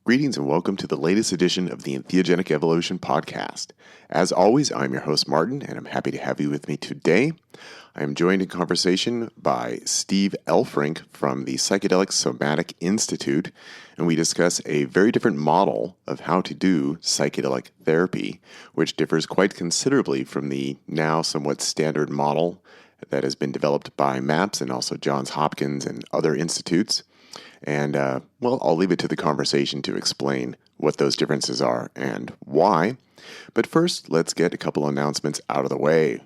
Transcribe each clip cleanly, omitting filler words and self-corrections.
Greetings and welcome to the latest edition of the Entheogenic Evolution podcast. As always, I'm your host Martin, and I'm happy to have you with me today. I am joined in conversation by Steve Elfrink from the Psychedelic Somatic Institute, and we discuss a very different model of how to do psychedelic therapy, which differs quite considerably from the now somewhat standard model that has been developed by MAPS and also Johns Hopkins and other institutes. And, I'll leave it to the conversation to explain what those differences are and why. But first, let's get a couple announcements out of the way.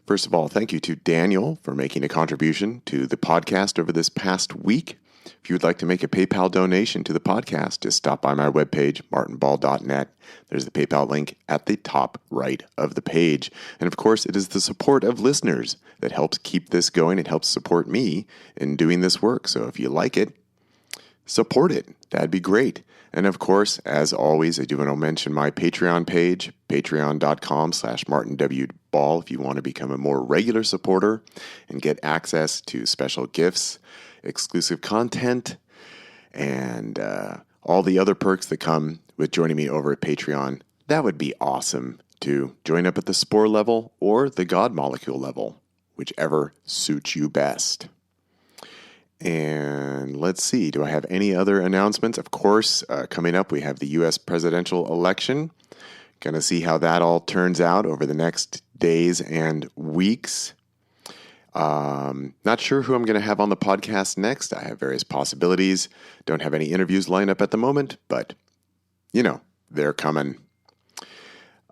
First of all, thank you to Daniel for making a contribution to the podcast over this past week. If you would like to make a PayPal donation to the podcast, just stop by my webpage, martinball.net. There's the PayPal link at the top right of the page. And of course, it is the support of listeners that helps keep this going. It helps support me in doing this work. So if you like it, support it. That'd be great. And of course, as always, I do want to mention my Patreon page, patreon.com/martinwball, if you want to become a more regular supporter and get access to special gifts, exclusive content, and all the other perks that come with joining me over at Patreon. That would be awesome to join up at the spore level or the God molecule level, whichever suits you best. And let's see, do I have any other announcements? Of course, coming up, we have the U.S. presidential election. Going to see how that all turns out over the next days and weeks. Not sure who I'm going to have on the podcast next. I have various possibilities. Don't have any interviews lined up at the moment, but, they're coming.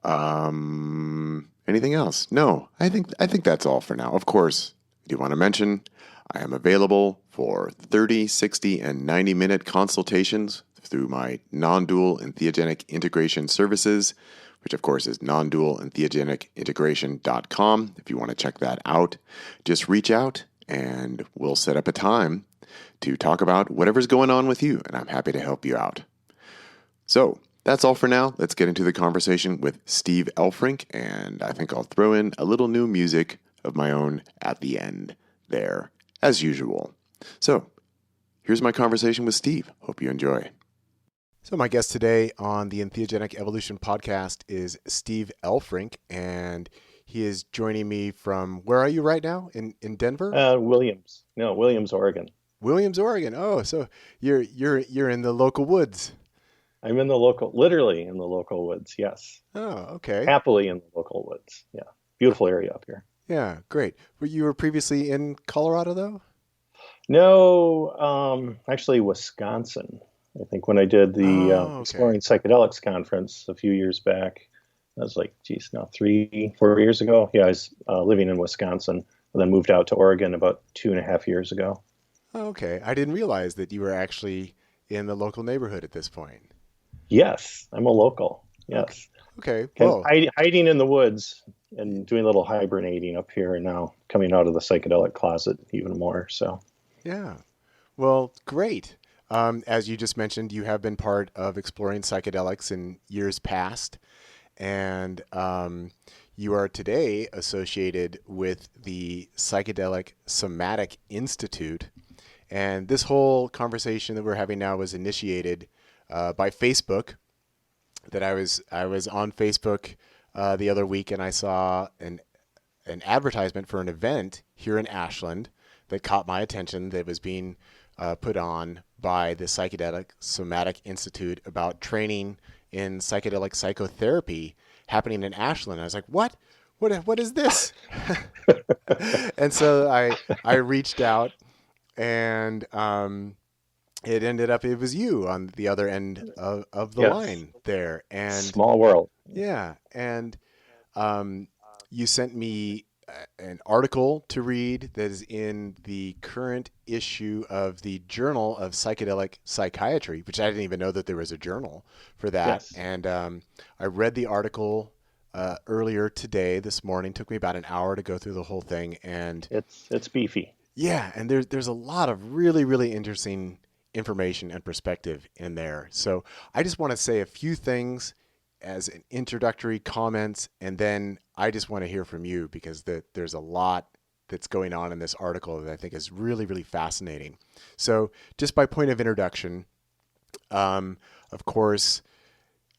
Anything else? No, I think that's all for now. Of course, I do want to mention I am available for 30, 60, and 90-minute consultations through my non-dual entheogenic integration services, which of course is non-dual-entheogenicintegration.com. If you want to check that out, just reach out and we'll set up a time to talk about whatever's going on with you, and I'm happy to help you out. So that's all for now. Let's get into the conversation with Steve Elfrink, and I think I'll throw in a little new music of my own at the end there, as usual. So, here's my conversation with Steve. Hope you enjoy. So my guest today on the Entheogenic Evolution podcast is Steve Elfrink, and he is joining me from, where are you right now? In Denver? Williams, Oregon. Williams, Oregon. Oh, so you're in the local woods. I'm literally in the local woods. Yes. Oh, okay. Happily in the local woods. Yeah. Beautiful area up here. Yeah, great. You were previously in Colorado, though? No, actually Wisconsin. I think when I did the Exploring Psychedelics conference a few years back, that was like, 3-4 years ago. Yeah, I was living in Wisconsin and then moved out to Oregon about 2.5 years ago. Oh, okay. I didn't realize that you were actually in the local neighborhood at this point. Yes, I'm a local. Yes. Okay. Well, hiding in the woods and doing a little hibernating up here, and now coming out of the psychedelic closet even more. So, yeah. Well, great. As you just mentioned, you have been part of Exploring Psychedelics in years past, and you are today associated with the Psychedelic Somatic Institute. And this whole conversation that we're having now was initiated by Facebook. That I was on Facebook the other week, and I saw an advertisement for an event here in Ashland that caught my attention that was being put on by the Psychedelic Somatic Institute about training in psychedelic psychotherapy happening in Ashland. I was like, what is this? And so I reached out, and it ended up, it was you on the other end of the line there. And small world. Yeah. And you sent me an article to read that is in the current issue of the Journal of Psychedelic Psychiatry, which I didn't even know that there was a journal for that. Yes. And I read the article earlier today, this morning. Took me about an hour to go through the whole thing. And it's beefy. Yeah. And there's a lot of really, really interesting information and perspective in there. So I just want to say a few things as an introductory comments, and then I just want to hear from you because there's a lot that's going on in this article that I think is really, really fascinating. So just by point of introduction, Of course,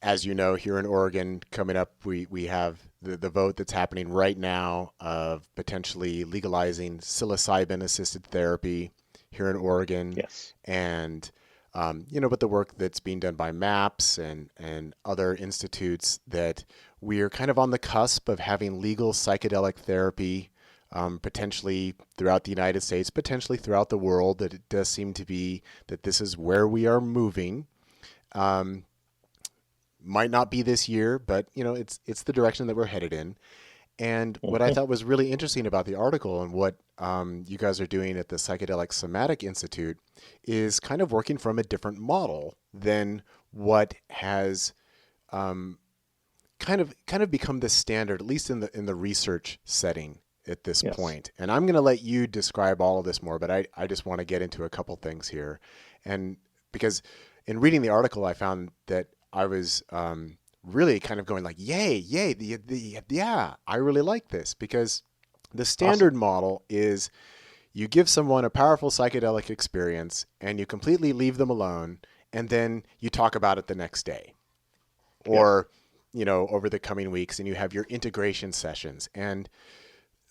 as you know, here in Oregon, coming up, we have the vote that's happening right now of potentially legalizing psilocybin-assisted therapy here in Oregon. Yes. And, with the work that's being done by MAPS and other institutes, that we're kind of on the cusp of having legal psychedelic therapy, potentially throughout the United States, potentially throughout the world, that it does seem to be that this is where we are moving. Might not be this year, but it's the direction that we're headed in. And what I thought was really interesting about the article and what you guys are doing at the Psychedelic Somatic Institute is kind of working from a different model than what has kind of become the standard, at least in the research setting at this point. And I'm going to let you describe all of this more, but I just want to get into a couple things here. And because in reading the article, I found that I was really kind of going like, yay, yeah, I really like this, because the standard model is you give someone a powerful psychedelic experience and you completely leave them alone, and then you talk about it the next day or, over the coming weeks, and you have your integration sessions. And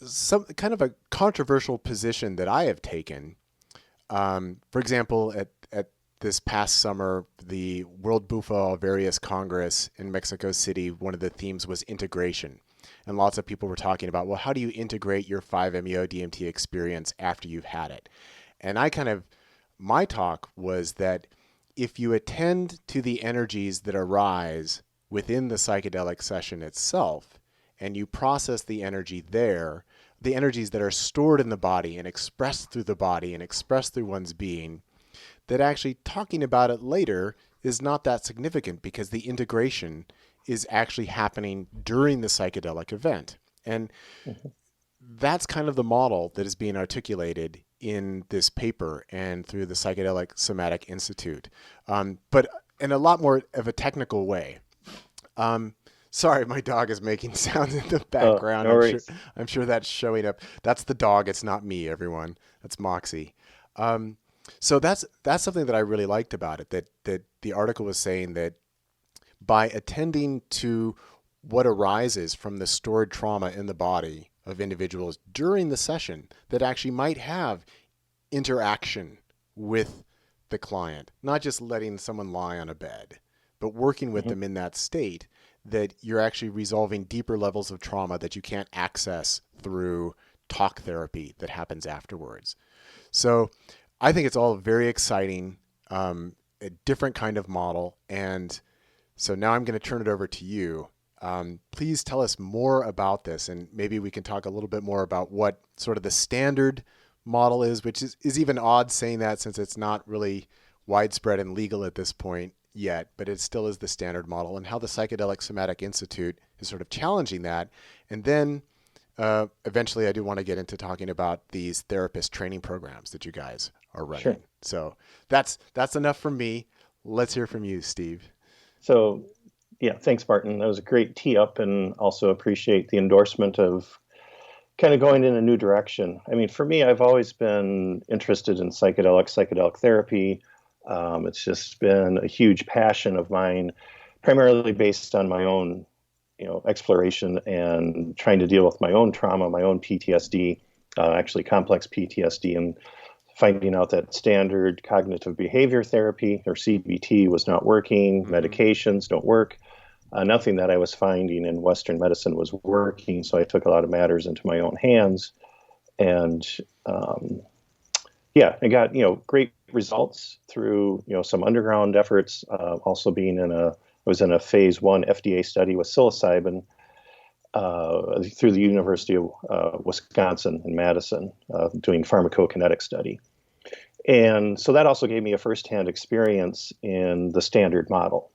some kind of a controversial position that I have taken, for example, at this past summer, the World Bufo Alvarius Congress in Mexico City, one of the themes was integration. And lots of people were talking about, well, how do you integrate your 5-MeO-DMT experience after you've had it? And my talk was that if you attend to the energies that arise within the psychedelic session itself, and you process the energy there, the energies that are stored in the body and expressed through the body and expressed through one's being, that actually talking about it later is not that significant, because the integration is actually happening during the psychedelic event. And that's kind of the model that is being articulated in this paper and through the Psychedelic Somatic Institute, but in a lot more of a technical way. Sorry, my dog is making sounds in the background. No I'm sure that's showing up. That's the dog. It's not me, everyone. That's Moxie. So that's something that I really liked about it, that the article was saying that by attending to what arises from the stored trauma in the body of individuals during the session, that actually might have interaction with the client, not just letting someone lie on a bed, but working with them in that state, that you're actually resolving deeper levels of trauma that you can't access through talk therapy that happens afterwards. So I think it's all very exciting, a different kind of model. And so now I'm going to turn it over to you. Please tell us more about this, and maybe we can talk a little bit more about what sort of the standard model is, which is even odd saying that, since it's not really widespread and legal at this point yet, but it still is the standard model, and how the Psychedelic Somatic Institute is sort of challenging that. And then eventually I do want to get into talking about these therapist training programs that you guys are running. Sure. So that's enough from me. Let's hear from you, Steve. So yeah, thanks, Martin. That was a great tee up, and also appreciate the endorsement of kind of going in a new direction. I mean, for me, I've always been interested in psychedelic therapy. It's just been a huge passion of mine, primarily based on my own, exploration and trying to deal with my own trauma, my own PTSD, actually complex PTSD, and finding out that standard cognitive behavior therapy, or CBT, was not working. Medications don't work. Nothing that I was finding in Western medicine was working. So I took a lot of matters into my own hands, and I got great results through some underground efforts. Also I was in a phase 1 FDA study with psilocybin through the University of Wisconsin in Madison, doing pharmacokinetic study. And so that also gave me a firsthand experience in the standard model.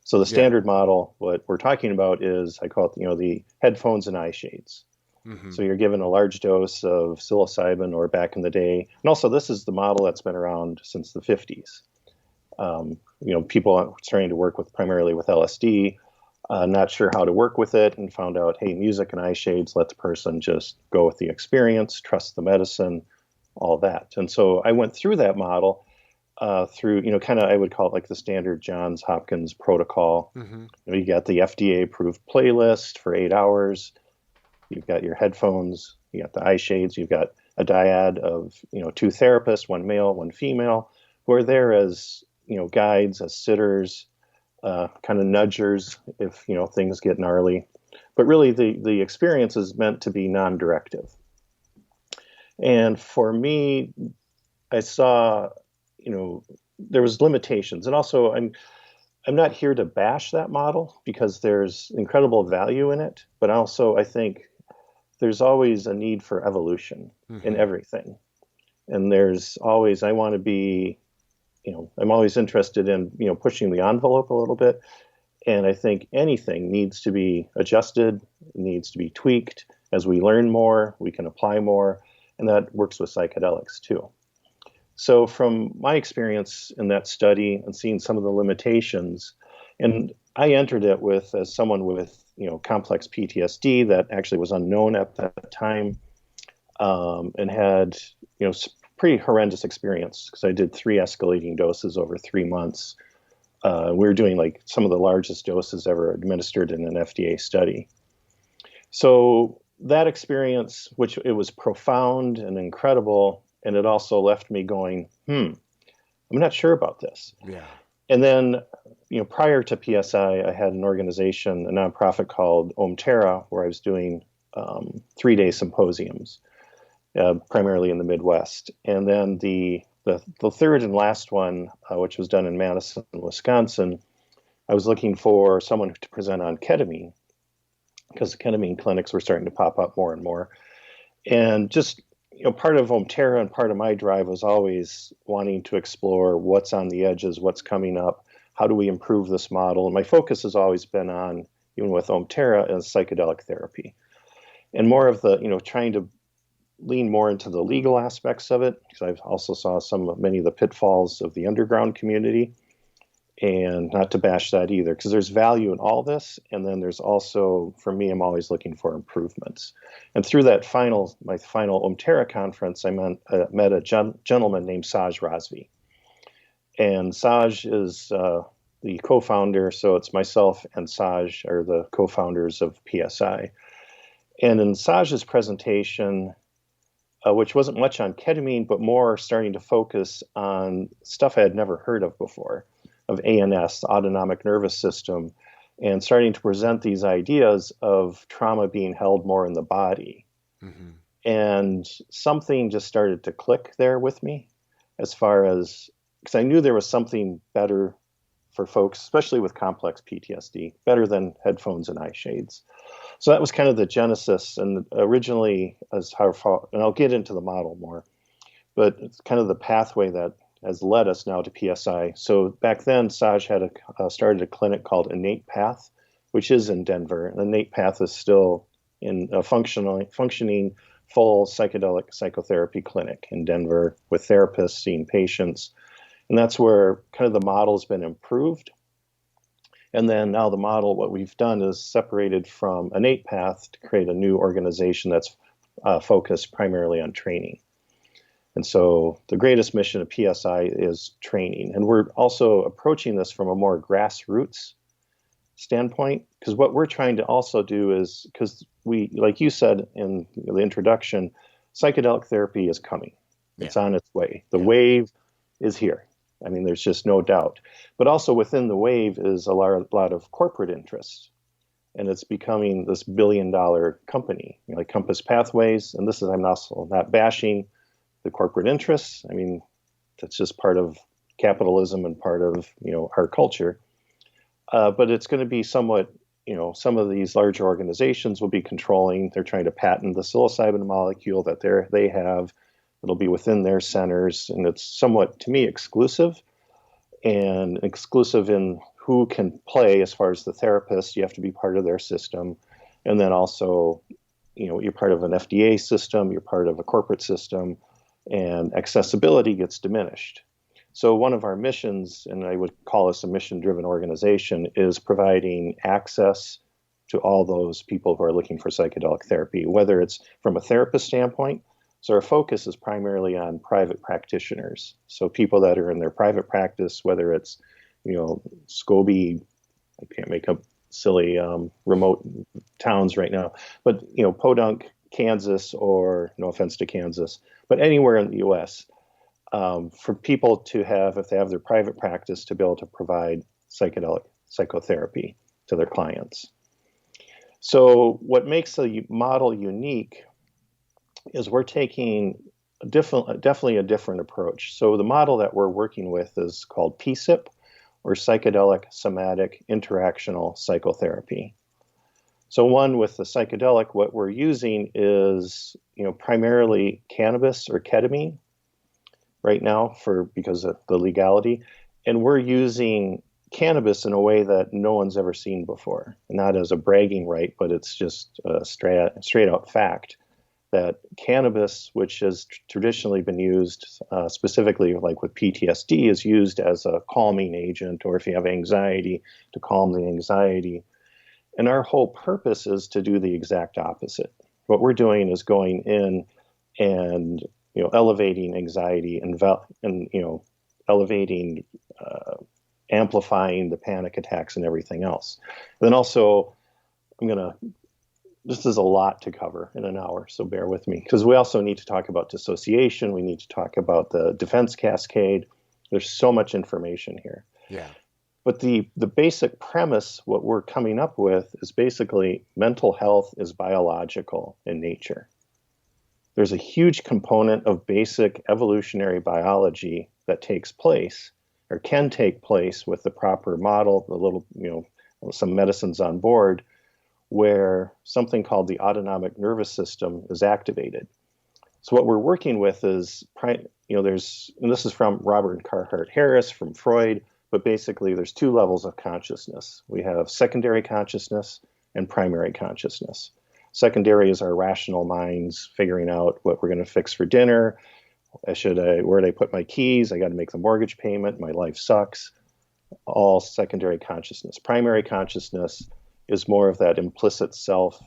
So the standard model, what we're talking about is, I call it, the headphones and eye shades. So you're given a large dose of psilocybin, or back in the day, and also this is the model that's been around since the 50s. People are starting to work primarily with LSD, not sure how to work with it, and found out, hey, music and eye shades let the person just go with the experience, trust the medicine, all that. And so I went through that model, through, kind of, I would call it like the standard Johns Hopkins protocol. Mm-hmm. You got the FDA approved playlist for 8 hours. You've got your headphones, you got the eye shades, you've got a dyad of, 2 therapists, 1 male, 1 female, who are there as, guides, as sitters, kind of nudgers if, things get gnarly. But really the experience is meant to be non-directive. And for me, I saw, there was limitations. And also I'm not here to bash that model because there's incredible value in it. But also I think there's always a need for evolution in everything. And there's always, I want to be, I'm always interested in, pushing the envelope a little bit. And I think anything needs to be adjusted, needs to be tweaked. As we learn more, we can apply more. And that works with psychedelics too. So from my experience in that study and seeing some of the limitations, and I entered it as someone with, complex PTSD that actually was unknown at that time, and had, pretty horrendous experience because I did 3 escalating doses over 3 months. We were doing like some of the largest doses ever administered in an FDA study. So that experience, which it was profound and incredible, and it also left me going, I'm not sure about this. Yeah. And then, prior to PSI, I had an organization, a nonprofit called Omterra, where I was doing 3-day symposiums, primarily in the Midwest. And then the third and last one, which was done in Madison, Wisconsin, I was looking for someone to present on ketamine because ketamine clinics were starting to pop up more and more. And just, part of Omterra and part of my drive was always wanting to explore what's on the edges, what's coming up, how do we improve this model? And my focus has always been on, even with Omterra, as psychedelic therapy. And more of the, trying to lean more into the legal aspects of it, because I've also saw many of the pitfalls of the underground community, and not to bash that either, because there's value in all this. And then there's also, for me, I'm always looking for improvements. And through that my final Omterra conference, I met a gentleman named Saj Razvi. And Saj is the co-founder, so it's myself and Saj are the co-founders of PSI. And in Saj's presentation, which wasn't much on ketamine, but more starting to focus on stuff I had never heard of before, of ANS, the autonomic nervous system, and starting to present these ideas of trauma being held more in the body. Mm-hmm. And something just started to click there with me as far as, because I knew there was something better for folks, especially with complex PTSD, better than headphones and eye shades. So that was kind of the genesis, and originally, as how far, and I'll get into the model more, but it's kind of the pathway that has led us now to PSI. So back then, Saj had started a clinic called Innate Path, which is in Denver. And Innate Path is still in a functioning full psychedelic psychotherapy clinic in Denver with therapists seeing patients. And that's where kind of the model's been improved. And then now the model, what we've done is separated from Innate Path to create a new organization that's focused primarily on training. And so the greatest mission of PSI is training. And we're also approaching this from a more grassroots standpoint, because what we're trying to also do is, because we, like you said in the introduction, psychedelic therapy is coming. Yeah. It's on its way. The wave is here. I mean, there's just no doubt. But also within the wave is a lot of corporate interests. And it's becoming this billion-dollar company, like Compass Pathways. And this is, I'm also not bashing the corporate interests. I mean, that's just part of capitalism and part of, our culture. But it's going to be somewhat, some of these larger organizations will be controlling. They're trying to patent the psilocybin molecule that they have. It'll be within their centers, and it's somewhat, to me, exclusive in who can play as far as the therapist. You have to be part of their system. And then also, you're part of an FDA system, you're part of a corporate system, and accessibility gets diminished. So one of our missions, and I would call us a mission-driven organization, is providing access to all those people who are looking for psychedelic therapy, whether it's from a therapist standpoint, So our focus is primarily on private practitioners. So people that are in their private practice, whether it's, SCOBY, I can't make up silly remote towns right now, but Podunk, Kansas, or no offense to Kansas, but anywhere in the U.S. For people to have, if they have their private practice, to be able to provide psychedelic psychotherapy to their clients. So what makes the model unique is we're taking definitely a different approach. So the model that we're working with is called PSIP, or Psychedelic Somatic Interactional Psychotherapy. So one, with the psychedelic, what we're using is primarily cannabis or ketamine right now because of the legality, and we're using cannabis in a way that no one's ever seen before, not as a bragging right, but it's just a straight out fact that cannabis, which has traditionally been used specifically like with PTSD, is used as a calming agent, or if you have anxiety, to calm the anxiety. And our whole purpose is to do the exact opposite. What we're doing is going in and elevating anxiety and elevating, amplifying the panic attacks and everything else. And then also, this is a lot to cover in an hour, so bear with me, because we also need to talk about dissociation. We need to talk about the defense cascade. There's so much information here. Yeah. But the basic premise, what we're coming up with, is basically mental health is biological in nature. There's a huge component of basic evolutionary biology that takes place, or can take place, with the proper model, the little, some medicines on board, where something called the autonomic nervous system is activated. So what we're working with is, and this is from Robert Carhart Harris, from Freud, but basically there's two levels of consciousness. We have secondary consciousness and primary consciousness. Secondary is our rational minds figuring out what we're going to fix for dinner. Where did I put my keys? I got to make the mortgage payment. My life sucks. All secondary consciousness. Primary consciousness is more of that implicit self,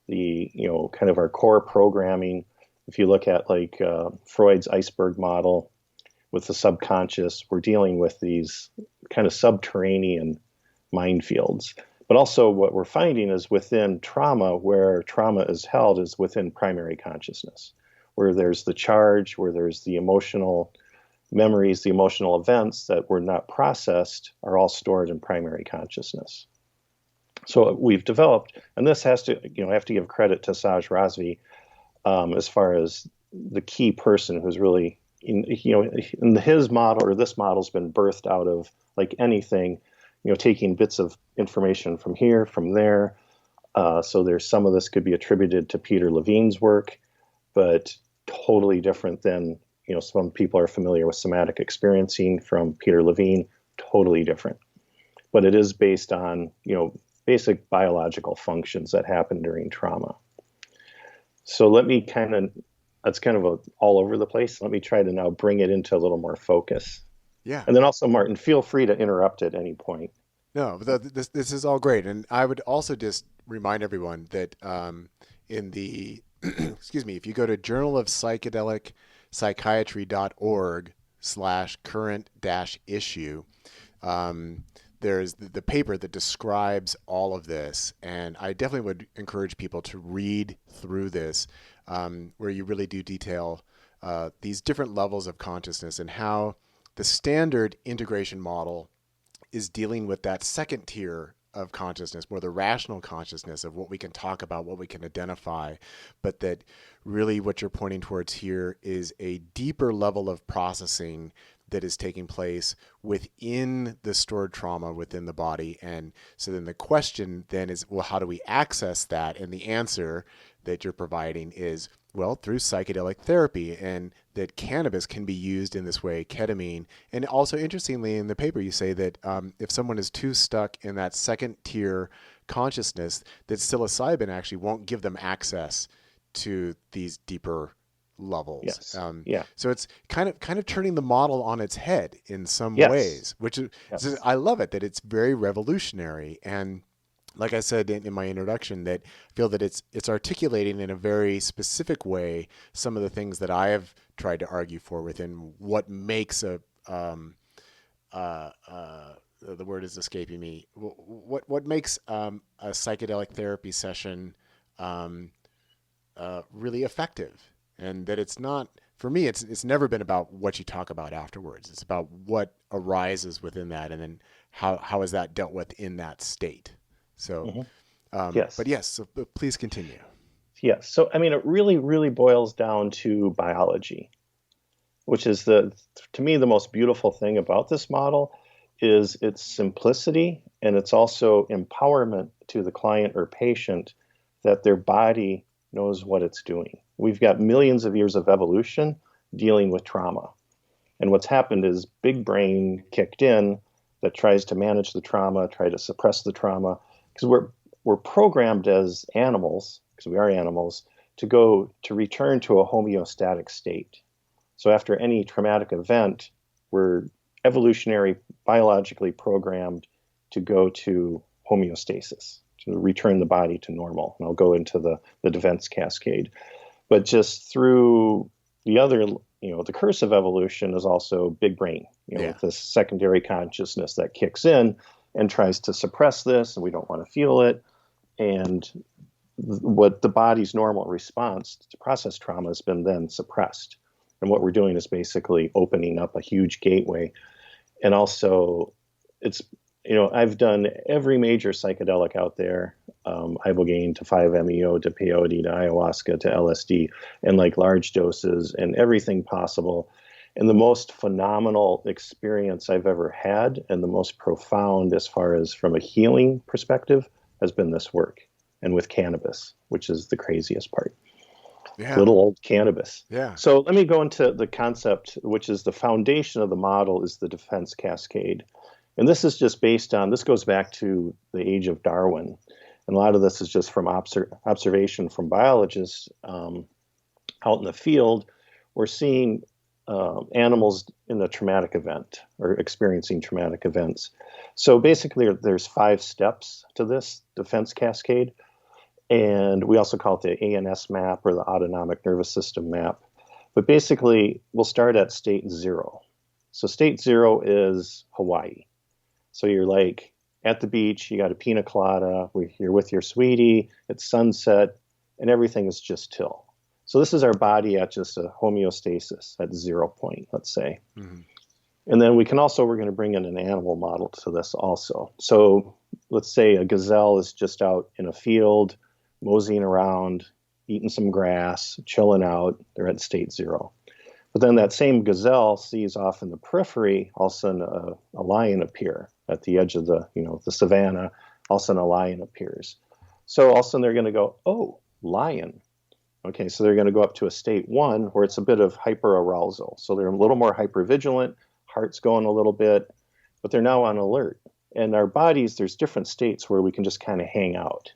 the kind of our core programming. If you look at like Freud's iceberg model with the subconscious, we're dealing with these kind of subterranean minefields. But also what we're finding is within trauma, where trauma is held, is within primary consciousness, where there's the charge, where there's the emotional memories, the emotional events that were not processed are all stored in primary consciousness. So we've developed, and this has to, I have to give credit to Saj Razvi as far as the key person who's really, in his model, or this model's been birthed out of, like anything, taking bits of information from here, from there. So there's some of this could be attributed to Peter Levine's work, but totally different than, some people are familiar with somatic experiencing from Peter Levine, totally different. But it is based on, basic biological functions that happen during trauma. So that's kind of all over the place. Let me try to now bring it into a little more focus. Yeah. And then also, Martin, feel free to interrupt at any point. No, this is all great. And I would also just remind everyone that in the, excuse me, if you go to journalofpsychiatry.org/current-issue, there's the paper that describes all of this. And I definitely would encourage people to read through this, where you really do detail these different levels of consciousness and how the standard integration model is dealing with that second tier of consciousness, more the rational consciousness of what we can talk about, what we can identify, but that really what you're pointing towards here is a deeper level of processing that is taking place within the stored trauma within the body. And so then the question then is, well, how do we access that? And the answer that you're providing is, well, through psychedelic therapy, and that cannabis can be used in this way, ketamine. And also, interestingly, in the paper, you say that if someone is too stuck in that second tier consciousness, that psilocybin actually won't give them access to these deeper levels. Yes. So it's kind of turning the model on its head in some Yes. ways, which is, I love it, that it's very revolutionary. And like I said in my introduction, that I feel that it's articulating in a very specific way some of the things that I have tried to argue for within what makes the word is escaping me. What makes a psychedelic therapy session really effective, and that it's not, for me, it's never been about what you talk about afterwards. It's about what arises within that, and then how is that dealt with in that state. So, Yes. But yes, so please continue. Yes. So, I mean, it really, really boils down to biology, which is to me, the most beautiful thing about this model is its simplicity, and it's also empowerment to the client or patient that their body knows what it's doing. We've got millions of years of evolution dealing with trauma. And what's happened is big brain kicked in that tries to manage the trauma, try to suppress the trauma, because we're programmed as animals, because we are animals, to return to a homeostatic state. So after any traumatic event, we're evolutionary, biologically programmed to go to homeostasis, to return the body to normal. And I'll go into the defense cascade. But just through the other, the curse of evolution is also big brain, with this secondary consciousness that kicks in and tries to suppress this, and we don't want to feel it. And what the body's normal response to process trauma has been then suppressed. And what we're doing is basically opening up a huge gateway. And also, it's, I've done every major psychedelic out there, ibogaine to 5-MeO to peyote to ayahuasca to LSD, and like large doses and everything possible. And the most phenomenal experience I've ever had, and the most profound as far as from a healing perspective, has been this work, and with cannabis, which is the craziest part. Yeah. Little old cannabis. Yeah. So let me go into the concept, which is the foundation of the model, is the defense cascade. And this is just based on, this goes back to the age of Darwin. And a lot of this is just from observation from biologists out in the field. We're seeing animals in a traumatic event or experiencing traumatic events. So basically, there's 5 steps to this defense cascade. And we also call it the ANS map, or the autonomic nervous system map. But basically, we'll start at state 0. So state 0 is Hawaii. So you're like at the beach, you got a pina colada, you're with your sweetie, it's sunset, and everything is just chill. So this is our body at just a homeostasis at 0 point, let's say. Mm-hmm. And then we're going to bring in an animal model to this also. So let's say a gazelle is just out in a field, moseying around, eating some grass, chilling out. They're at state 0. But then that same gazelle sees off in the periphery, all of a sudden a lion appear at the edge of the savanna. All of a sudden a lion appears. So all of a sudden they're going to go, oh, lion. Okay, so they're going to go up to a state 1 where it's a bit of hyperarousal. So they're a little more hypervigilant, heart's going a little bit, but they're now on alert. And our bodies, there's different states where we can just kind of hang out.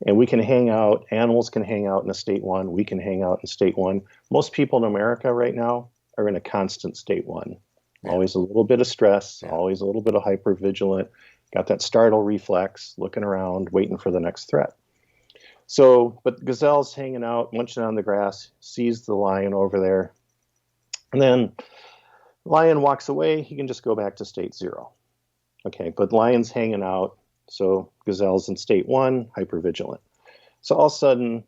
And we can hang out, animals can hang out in a state 1, we can hang out in state 1. Most people in America right now are in a constant state 1. Yeah. Always a little bit of stress, always a little bit of hypervigilant, got that startle reflex, looking around, waiting for the next threat. So, but the gazelle's hanging out, munching on the grass, sees the lion over there. And then lion walks away, he can just go back to state 0. Okay, but lion's hanging out. So gazelle's in state 1, hypervigilant. So all of a sudden,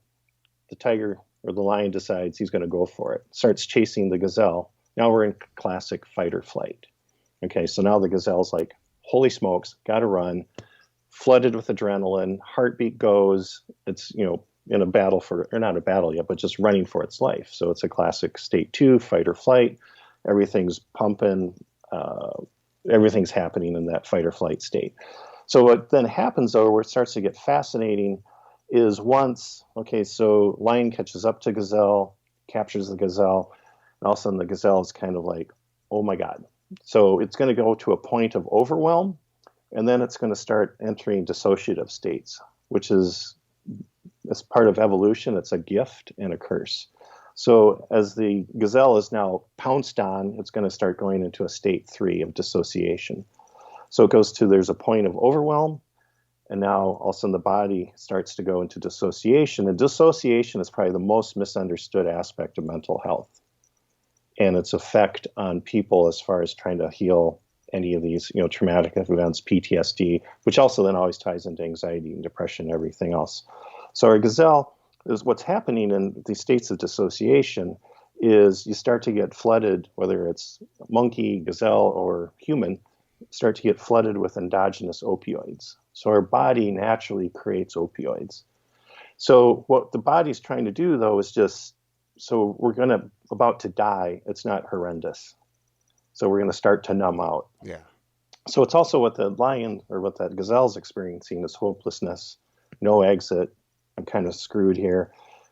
the tiger or the lion decides he's going to go for it, starts chasing the gazelle. Now we're in classic fight or flight. Okay, so now the gazelle's like, holy smokes, got to run, flooded with adrenaline, heartbeat goes. It's, in a battle or not a battle yet, but just running for its life. So it's a classic state 2, fight or flight. Everything's pumping, everything's happening in that fight or flight state. So what then happens, though, where it starts to get fascinating, is so lion catches up to gazelle, captures the gazelle, and all of a sudden the gazelle is kind of like, oh my God. So it's going to go to a point of overwhelm, and then it's going to start entering dissociative states, which is, as part of evolution, it's a gift and a curse. So as the gazelle is now pounced on, it's going to start going into a state 3 of dissociation. So it goes to, there's a point of overwhelm, And now all of a sudden the body starts to go into dissociation. And dissociation is probably the most misunderstood aspect of mental health and its effect on people as far as trying to heal any of these, traumatic events, PTSD, which also then always ties into anxiety and depression and everything else. So our gazelle is what's happening in these states of dissociation is you start to get flooded, whether it's monkey, gazelle, or human, start to get flooded with endogenous opioids. So our body naturally creates opioids. So what the body's trying to do, though, is just, so we're about to die, it's not horrendous. So we're going to start to numb out. Yeah. So it's also what the lion or what that gazelle's experiencing is hopelessness, no exit. I'm kind of screwed here.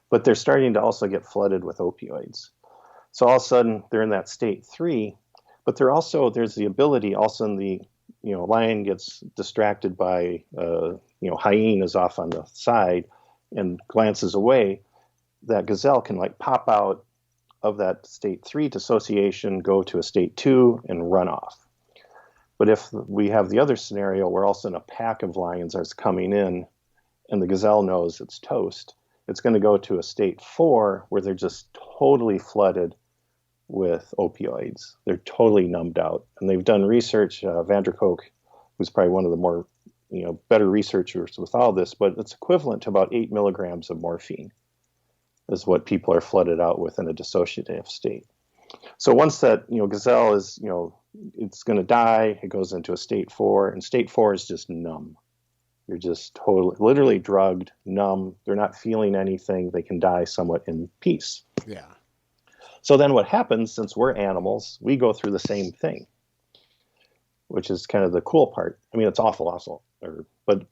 But they're starting to also get flooded with opioids. So all of a sudden they're in that state 3, but there's the ability, all of a sudden the lion gets distracted by hyenas off on the side and glances away. That gazelle can like pop out of that state 3 dissociation, go to a state 2 and run off. But if we have the other scenario where all of a sudden a pack of lions is coming in and the gazelle knows it's toast, it's going to go to a state 4 where they're just totally flooded with opioids. They're totally numbed out. And they've done research, Vanderkook, who's probably one of the more better researchers with all this, but it's equivalent to about 8 milligrams of morphine is what people are flooded out with in a dissociative state. So once that gazelle is it's going to die, it goes into a state 4, and state 4 is just numb. You're just totally, literally drugged, numb. They're not feeling anything. They can die somewhat in peace. Yeah. So then what happens, since we're animals, we go through the same thing, which is kind of the cool part. I mean, it's awful also, but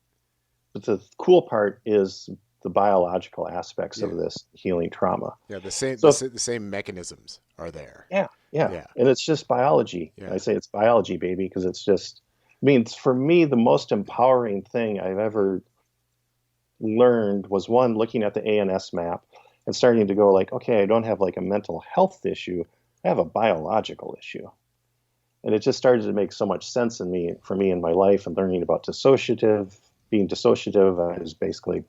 the cool part is the biological aspects of this healing trauma. Yeah, the same mechanisms are there. Yeah. And it's just biology. Yeah. I say it's biology, baby, because it's just, for me, the most empowering thing I've ever learned was one, looking at the ANS map and starting to go like, okay, I don't have like a mental health issue. I have a biological issue. And it just started to make so much sense for me in my life and learning about being dissociative.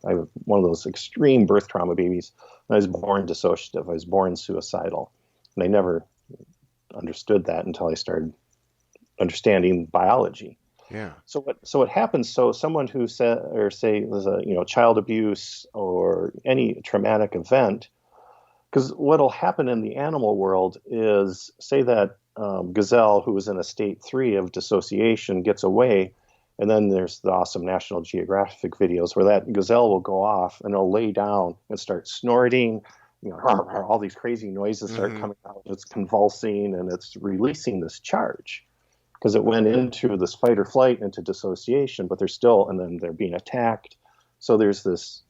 I was one of those extreme birth trauma babies. I was born dissociative. I was born suicidal. And I never understood that until I started understanding biology. Yeah. So what happens? So someone who say there's a child abuse or any traumatic event, because what'll happen in the animal world is, say that gazelle who was in a state 3 of dissociation gets away, and then there's the awesome National Geographic videos where that gazelle will go off and it'll lay down and start snorting. All these crazy noises start coming out. It's convulsing and it's releasing this charge because it went into this fight or flight, into dissociation, but and then they're being attacked. So there's this,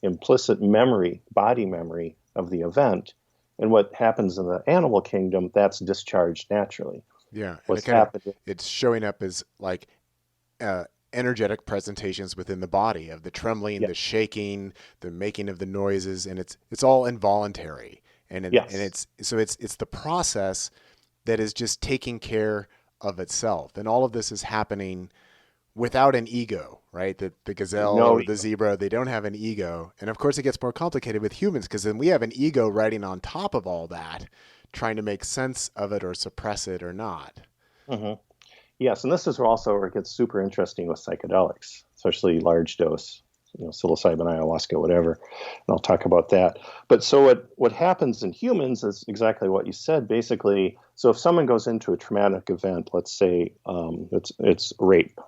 implicit memory, body memory of the event. And what happens in the animal kingdom, that's discharged naturally. Yeah. And it's showing up as like energetic presentations within the body of the trembling, the shaking, the making of the noises, and it's all involuntary. And it's the process that is just taking care of itself. And all of this is happening without an ego, right? The gazelle or the zebra, they don't have an ego. And of course it gets more complicated with humans because then we have an ego riding on top of all that, trying to make sense of it or suppress it or not. Mm-hmm. Yes, and this is also where it gets super interesting with psychedelics, especially large dose, psilocybin, ayahuasca, whatever. And I'll talk about that. But so what happens in humans is exactly what you said, basically. So if someone goes into a traumatic event, let's say it's rape.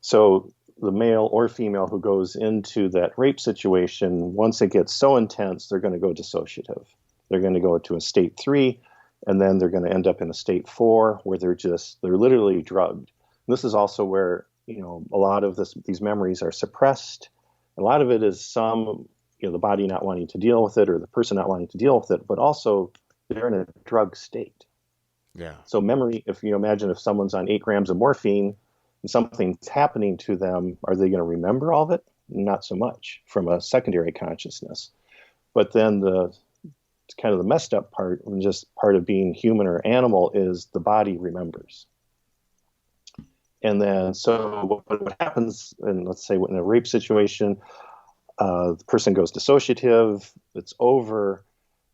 So the male or female who goes into that rape situation, once it gets so intense, they're going to go dissociative. They're going to go to a state 3. And then they're going to end up in a state 4 where they're literally drugged. And this is also where, a lot of these memories are suppressed. A lot of it is the body not wanting to deal with it or the person not wanting to deal with it, but also they're in a drug state. Yeah. So memory, if you imagine if someone's on 8 grams of morphine and something's happening to them, are they going to remember all of it? Not so much from a secondary consciousness. But then it's kind of the messed up part, and just part of being human or animal, is the body remembers. And then, so what happens, and let's say in a rape situation, the person goes dissociative, it's over,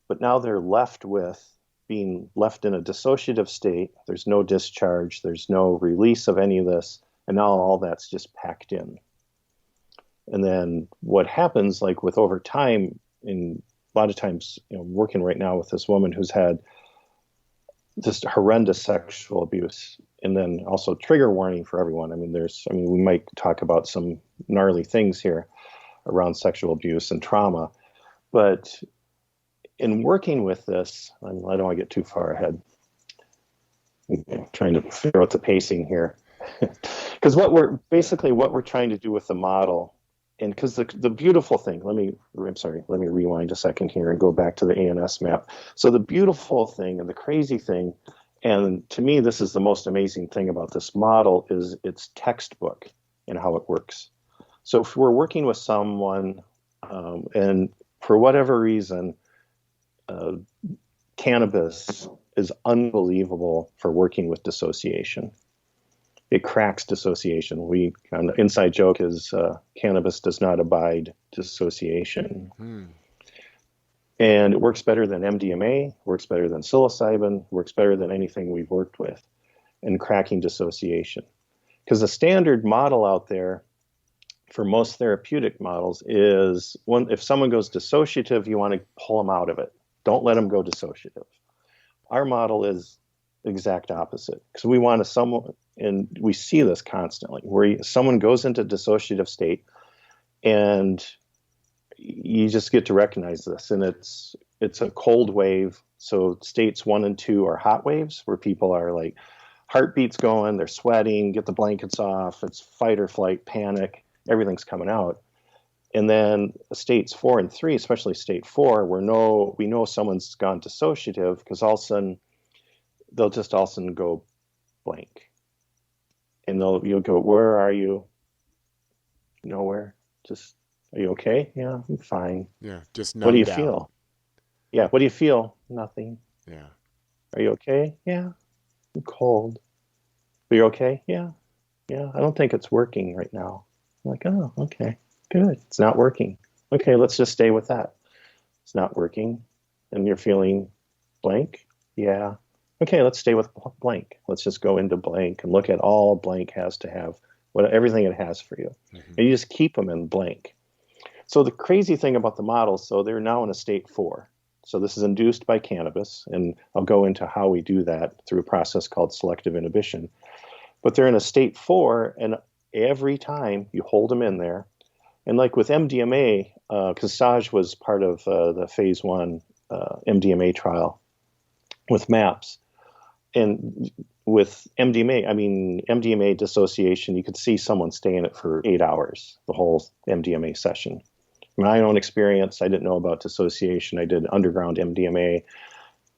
but now they're left with being left in a dissociative state. There's no discharge, there's no release of any of this, and now all that's just packed in. And then what happens, like with over time, in a lot of times, working right now with this woman who's had just horrendous sexual abuse, and then also trigger warning for everyone. We might talk about some gnarly things here around sexual abuse and trauma, but in working with this, I don't want to get too far ahead. I'm trying to figure out the pacing here, because what we're trying to do with the model, and because the beautiful thing, let me rewind a second here and go back to the ANS map. So the beautiful thing and the crazy thing, and to me, this is the most amazing thing about this model, is its textbook and how it works. So if we're working with someone, and for whatever reason, cannabis is unbelievable for working with dissociation. It cracks dissociation. The inside joke is cannabis does not abide dissociation. Mm-hmm. And it works better than MDMA, works better than psilocybin, works better than anything we've worked with in cracking dissociation. Because the standard model out there for most therapeutic models is if someone goes dissociative, you want to pull them out of it. Don't let them go dissociative. Our model is the exact opposite, because we want someone, and we see this constantly, where someone goes into dissociative state, and you just get to recognize this, and it's a cold wave. So states 1 and 2 are hot waves, where people are like heartbeats going, they're sweating, get the blankets off, it's fight or flight, panic, everything's coming out. And then states 4 and 3, especially state 4, where we know someone's gone dissociative, because they'll just all of a sudden go blank. And you'll go, where are you? Nowhere. Just, are you okay? Yeah, I'm fine. Yeah, just what do you down. feel? Yeah, what do you feel? Nothing. Yeah. Are you okay? Yeah, I'm cold. Are you okay? Yeah. I don't think it's working right now. I'm like, oh, okay. Good. It's not working. Okay, let's just stay with that. It's not working. And you're feeling blank? Yeah. Okay, let's stay with blank. Let's just go into blank and look at all blank has to have, everything it has for you. Mm-hmm. And you just keep them in blank. So the crazy thing about the models, so they're now in a state 4. So this is induced by cannabis, and I'll go into how we do that through a process called selective inhibition. But they're in a state 4, and every time you hold them in there, and like with MDMA, because Saj was part of the phase 1 MDMA trial with MAPS. And with MDMA dissociation, you could see someone stay in it for 8 hours, the whole MDMA session. My own experience, I didn't know about dissociation. I did underground MDMA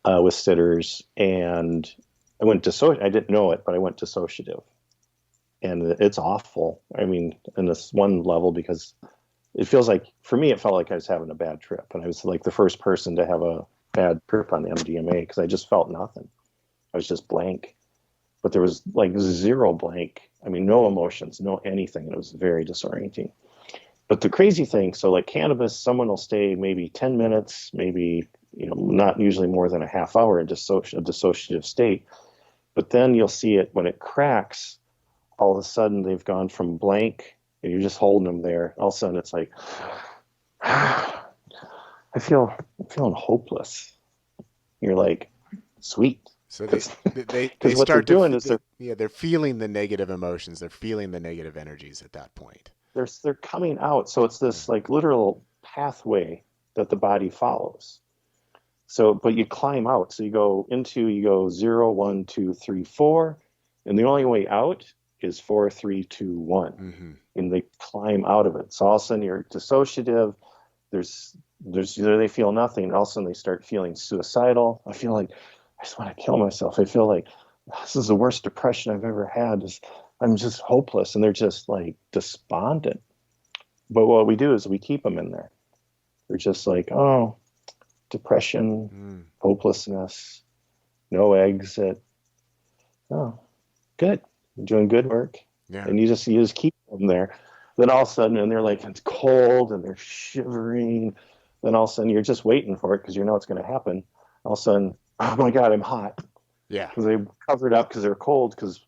with sitters, and I didn't know it, but I went dissociative. And it's awful. In this one level, because it feels like, for me, it felt like I was having a bad trip. And I was like the first person to have a bad trip on MDMA, because I just felt nothing. I was just blank. But there was like zero blank. No emotions, no anything. And it was very disorienting. But the crazy thing, so like cannabis, someone will stay maybe 10 minutes, maybe, not usually more than a half hour in a dissociative state. But then you'll see it when it cracks. All of a sudden they've gone from blank, and you're just holding them there. All of a sudden it's like, I'm feeling hopeless. You're like, sweet. So they what start they're doing is they're feeling the negative emotions. They're feeling the negative energies at that point. They're coming out. So it's this like literal pathway that the body follows. So, but you climb out. So you go 0, 1, 2, 3, 4, and the only way out is 4, 3, 2, 1. Mm-hmm. And they climb out of it. So all of a sudden you're dissociative. There's they feel nothing. And all of a sudden they start feeling suicidal. I feel like I just want to kill myself. I feel like this is the worst depression I've ever had. I'm just hopeless. And they're just like despondent. But what we do is we keep them in there. They're just like, oh, depression, hopelessness, no exit. Oh, good. You're doing good work. Yeah. And you just keep them there. Then all of a sudden, and they're like, it's cold and they're shivering. Then all of a sudden you're just waiting for it because you know it's going to happen. All of a sudden, oh my God, I'm hot. Yeah. Because they covered up because they're cold, because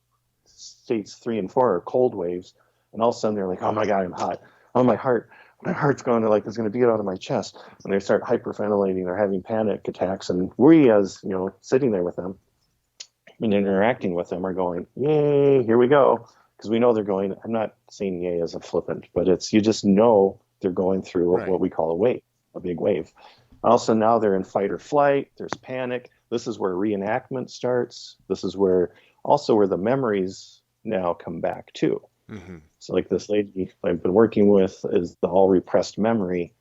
states 3 and 4 are cold waves. And all of a sudden they're like, oh my God, I'm hot. Oh, my heart's going to, like, it's going to beat out of my chest. And they start hyperventilating. They're having panic attacks. And we, as, you know, sitting there with them and interacting with them, are going, yay, here we go. Because we know they're going, I'm not saying yay as a flippant, but it's, you just know they're going through what we call a wave, a big wave. Also, now they're in fight or flight. There's panic. This is where reenactment starts. This is where the memories now come back too. Mm-hmm. So like this lady I've been working with is the all repressed memory,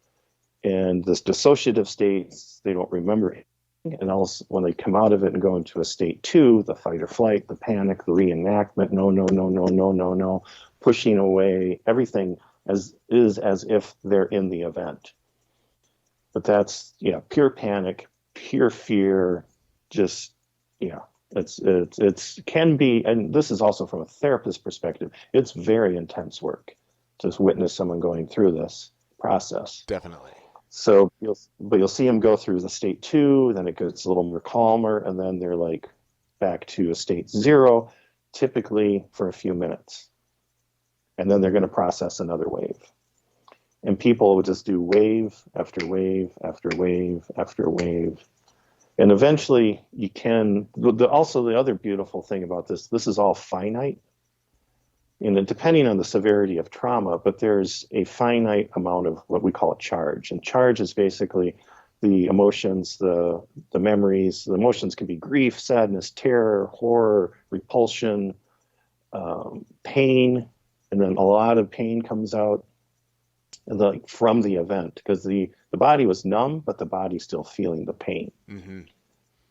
and this dissociative states, they don't remember it. And also when they come out of it and go into a state 2, the fight or flight, the panic, the reenactment, no, pushing away everything as if they're in the event. But that's, pure panic, pure fear, just, it's can be, and this is also from a therapist perspective, it's very intense work to witness someone going through this process. Definitely. So you'll see them go through the state 2, then it gets a little more calmer, and then they're like back to a state 0, typically for a few minutes. And then they're going to process another wave. And people would just do wave after wave after wave after wave. And eventually you can, also the other beautiful thing about this is all finite. And depending on the severity of trauma, but there's a finite amount of what we call a charge. And charge is basically the emotions, the memories. The emotions can be grief, sadness, terror, horror, repulsion, pain. And then a lot of pain comes out from the event, because the body was numb, but the body's still feeling the pain. Mm-hmm.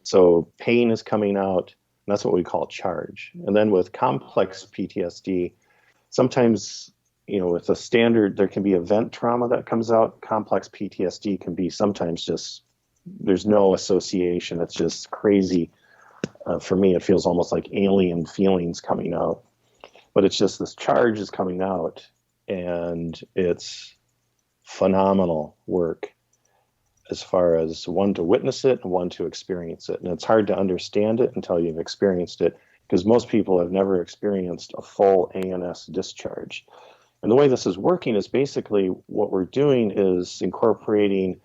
So pain is coming out, and that's what we call charge. And then with complex PTSD, sometimes, with a standard, there can be event trauma that comes out. Complex PTSD can be sometimes just, there's no association. It's just crazy. For me, it feels almost like alien feelings coming out. But it's just this charge is coming out, and it's phenomenal work as far as one to witness it and one to experience it. And it's hard to understand it until you've experienced it, because most people have never experienced a full ANS discharge. And the way this is working is basically what we're doing is incorporating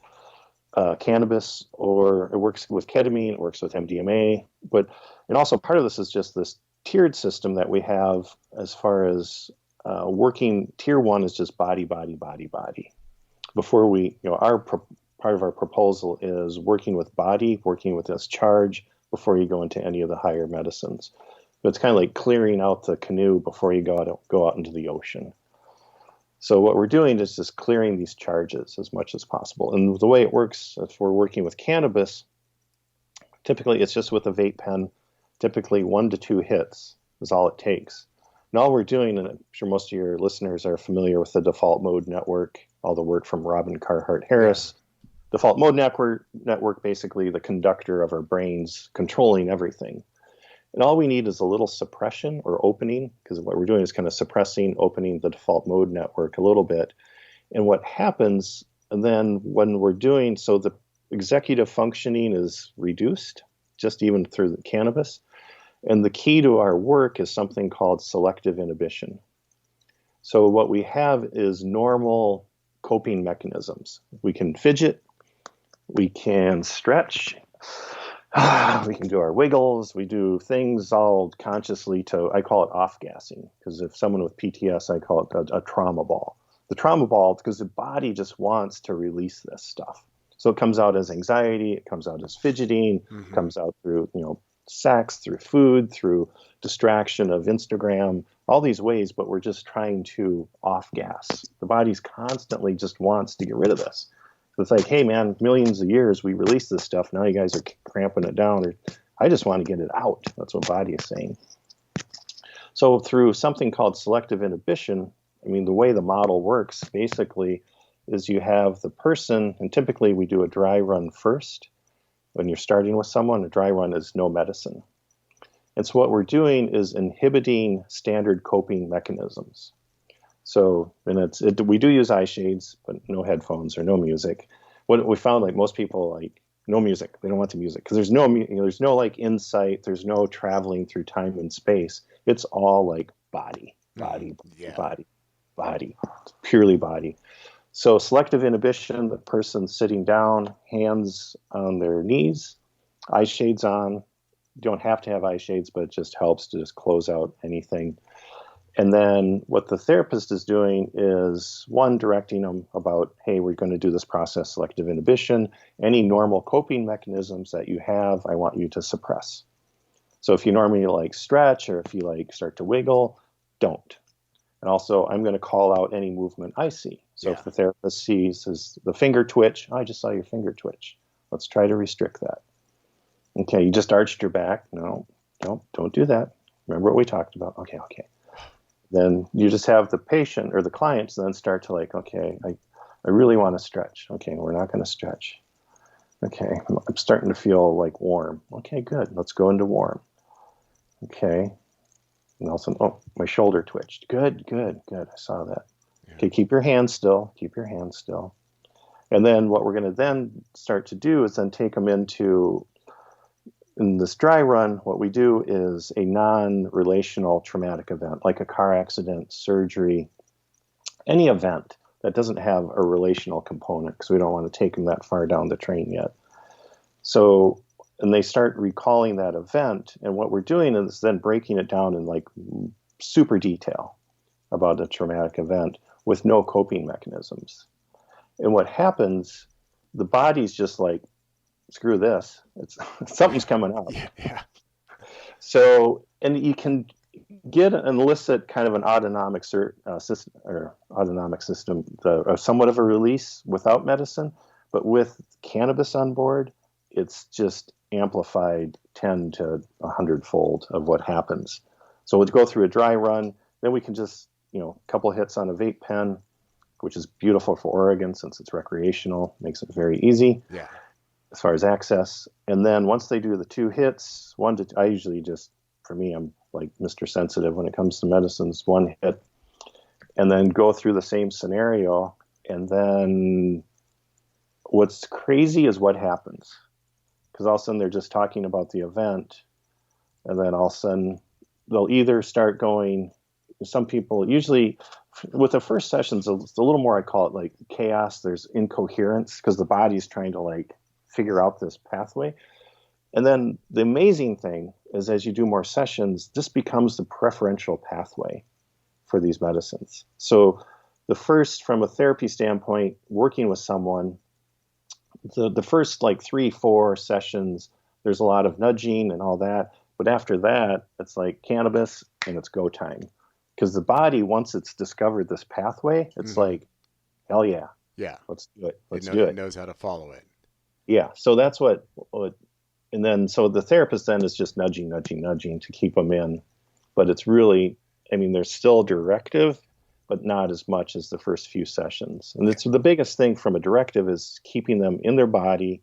cannabis, or it works with ketamine, it works with MDMA, and also part of this is just this tiered system that we have as far as working. Tier 1 is just body, body, body, body. Before we, part of our proposal is working with body, working with this charge before you go into any of the higher medicines. But it's kind of like clearing out the canoe before you go out into the ocean. So what we're doing is just clearing these charges as much as possible. And the way it works, if we're working with cannabis, typically it's just with a vape pen. Typically 1 to 2 hits is all it takes. And all we're doing, and I'm sure most of your listeners are familiar with the default mode network, all the work from Robin Carhart Harris. Default mode network, basically the conductor of our brains controlling everything. And all we need is a little suppression or opening, because what we're doing is kind of suppressing, opening the default mode network a little bit. And what happens, and then when we're doing, so the executive functioning is reduced, just even through the cannabis. And the key to our work is something called selective inhibition. So what we have is normal coping mechanisms. We can fidget, we can stretch, we can do our wiggles, we do things all consciously I call it off-gassing, because if someone with PTS, I call it a trauma ball. The trauma ball, because the body just wants to release this stuff. So it comes out as anxiety, it comes out as fidgeting, mm-hmm. comes out through, sex, through food, through distraction of Instagram, all these ways, but we're just trying to off-gas. The body's constantly just wants to get rid of this. So it's like, hey man, millions of years we release this stuff, now you guys are cramping it down, or I just want to get it out. That's what body is saying. So through something called selective inhibition, the way the model works basically is you have the person, and typically we do a dry run first. When you're starting with someone, a dry run is no medicine. And so what we're doing is inhibiting standard coping mechanisms. So, and we do use eye shades, but no headphones or no music. What we found, like most people, like no music. They don't want the music because there's no like insight. There's no traveling through time and space. It's all like body, body, it's purely body. So selective inhibition, the person sitting down, hands on their knees, eye shades on. You don't have to have eye shades, but it just helps to just close out anything. And then what the therapist is doing is, one, directing them about, hey, we're going to do this process, selective inhibition. Any normal coping mechanisms that you have, I want you to suppress. So if you normally like stretch or if you like start to wiggle, don't. And also, I'm going to call out any movement I see. So if the therapist sees the finger twitch, I just saw your finger twitch. Let's try to restrict that. Okay, you just arched your back. No, don't do that. Remember what we talked about. Okay. Then you just have the patient or the clients then start to like, okay, I really want to stretch. Okay, we're not going to stretch. Okay, I'm starting to feel like warm. Okay, good. Let's go into warm. Okay. And also, oh, my shoulder twitched. Good. I saw that. Yeah. Okay, keep your hands still. And then what we're going to then start to do is then take them in this dry run, what we do is a non-relational traumatic event, like a car accident, surgery, any event that doesn't have a relational component, because we don't want to take them that far down the train yet. So, and they start recalling that event, and what we're doing is then breaking it down in like super detail about a traumatic event with no coping mechanisms. And what happens, the body's just like, screw this. Something's coming up. Yeah. So, and you can get an illicit kind of an autonomic system, somewhat of a release without medicine, but with cannabis on board, it's just amplified 10 to 100-fold of what happens. So we'll go through a dry run, then we can just, a couple of hits on a vape pen, which is beautiful for Oregon since it's recreational, makes it very easy. Yeah. As far as access. And then once they do the 2 hits, I usually just, for me, I'm like Mr. Sensitive when it comes to medicines, 1 hit, and then go through the same scenario. And then what's crazy is what happens. Because all of a sudden they're just talking about the event. And then all of a sudden they'll either start going, some people usually with the first sessions, it's a little more, I call it like chaos. There's incoherence because the body's trying to like figure out this pathway. And then the amazing thing is as you do more sessions, this becomes the preferential pathway for these medicines. So the first, from a therapy standpoint, working with someone, the first like 3-4 sessions, there's a lot of nudging and all that. But after that, it's like cannabis and it's go time. Because the body, once it's discovered this pathway, it's like, hell yeah. Yeah. Let's do it. It knows how to follow it. Yeah. So that's what, and then, so the therapist then is just nudging to keep them in. But it's really, they're still directive, but not as much as the first few sessions. And it's the biggest thing from a directive is keeping them in their body.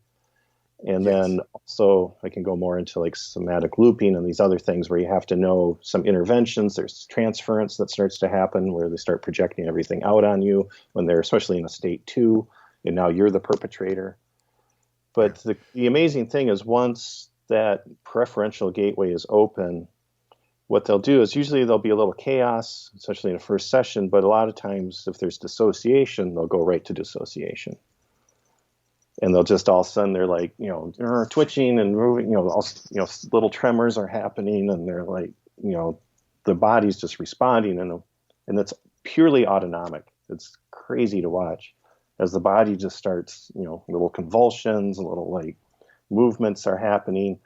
And then also I can go more into like somatic looping and these other things where you have to know some interventions. There's transference that starts to happen where they start projecting everything out on you when they're especially in a state 2, and now you're the perpetrator. But the amazing thing is once that preferential gateway is open, what they'll do is usually there'll be a little chaos, especially in a first session, but a lot of times if there's dissociation, they'll go right to dissociation. And they'll just all of a sudden they're like, twitching and moving, little tremors are happening and they're like, the body's just responding and it's purely autonomic. It's crazy to watch as the body just starts, little convulsions, little like movements are happening.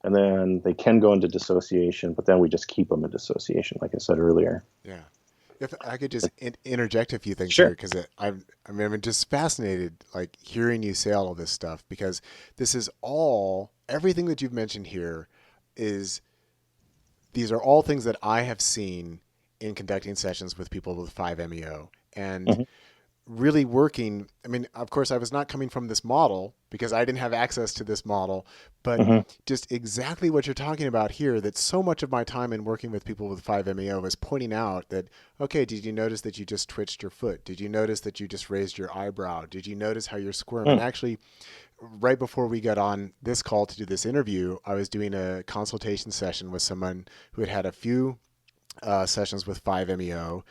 And then they can go into dissociation, but then we just keep them in dissociation, like I said earlier. Yeah. If I could just interject a few things Sure. here, because I'm just fascinated, like hearing you say all of this stuff, because this is everything that you've mentioned here these are all things that I have seen in conducting sessions with people with 5-MeO. And really working. I mean, of course, I was not coming from this model because I didn't have access to this model, but just exactly what you're talking about here, that so much of my time in working with people with 5-MeO is pointing out that, okay, did you notice that you just twitched your foot? Did you notice that you just raised your eyebrow? Did you notice how you're squirming? And actually, right before we got on this call to do this interview, I was doing a consultation session with someone who had had a few sessions with 5-MeO.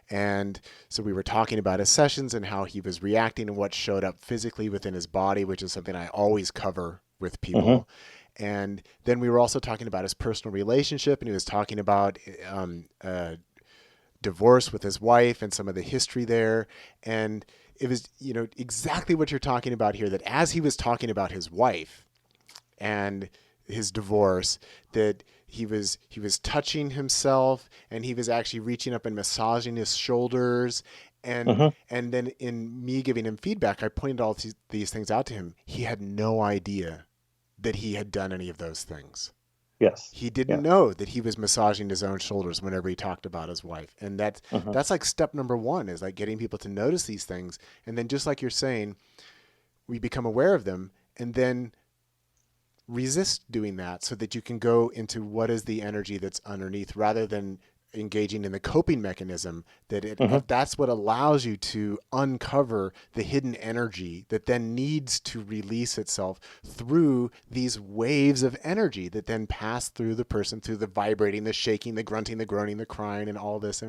And so we were talking about his sessions and how he was reacting and what showed up physically within his body, which is something I always cover with people. And then we were also talking about his personal relationship, and he was talking about divorce with his wife and some of the history there. And it was, exactly what you're talking about here, that as he was talking about his wife and his divorce, that he was touching himself, and he was actually reaching up and massaging his shoulders. And then in me giving him feedback, I pointed all these things out to him. He had no idea that he had done any of those things. Yes. He didn't know that he was massaging his own shoulders whenever he talked about his wife. And that's like step number one, is like getting people to notice these things. And then just like you're saying, we become aware of them and then resist doing that so that you can go into what is the energy that's underneath, rather than engaging in the coping mechanism that's what allows you to uncover the hidden energy that then needs to release itself through these waves of energy that then pass through the person, through the vibrating, the shaking, the grunting, the groaning, the crying, and all this.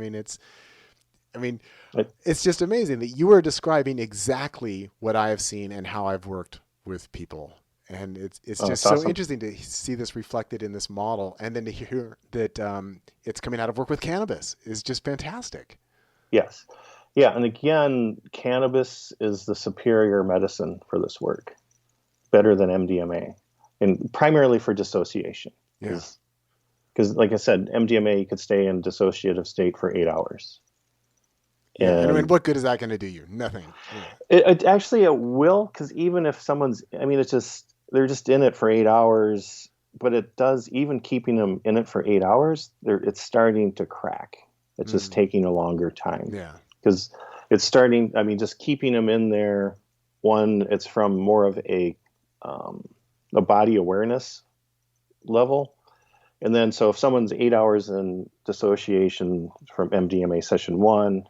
It's just amazing that you are describing exactly what I have seen and how I've worked with people. And it's just so awesome. Interesting to see this reflected in this model, and then to hear that it's coming out of work with cannabis is just fantastic. Yes. Yeah. And again, cannabis is the superior medicine for this work, better than MDMA, and primarily for dissociation. Because like I said, MDMA, you could stay in dissociative state for 8 hours. And what good is that going to do you? Nothing. It actually will, because even if someone's, it's just, they're just in it for 8 hours, but it does, even keeping them in it for 8 hours, it's starting to crack. It's just taking a longer time. Yeah. Because it's starting, just keeping them in there, one, it's from more of a body awareness level. And then, so if someone's 8 hours in dissociation from MDMA session 1,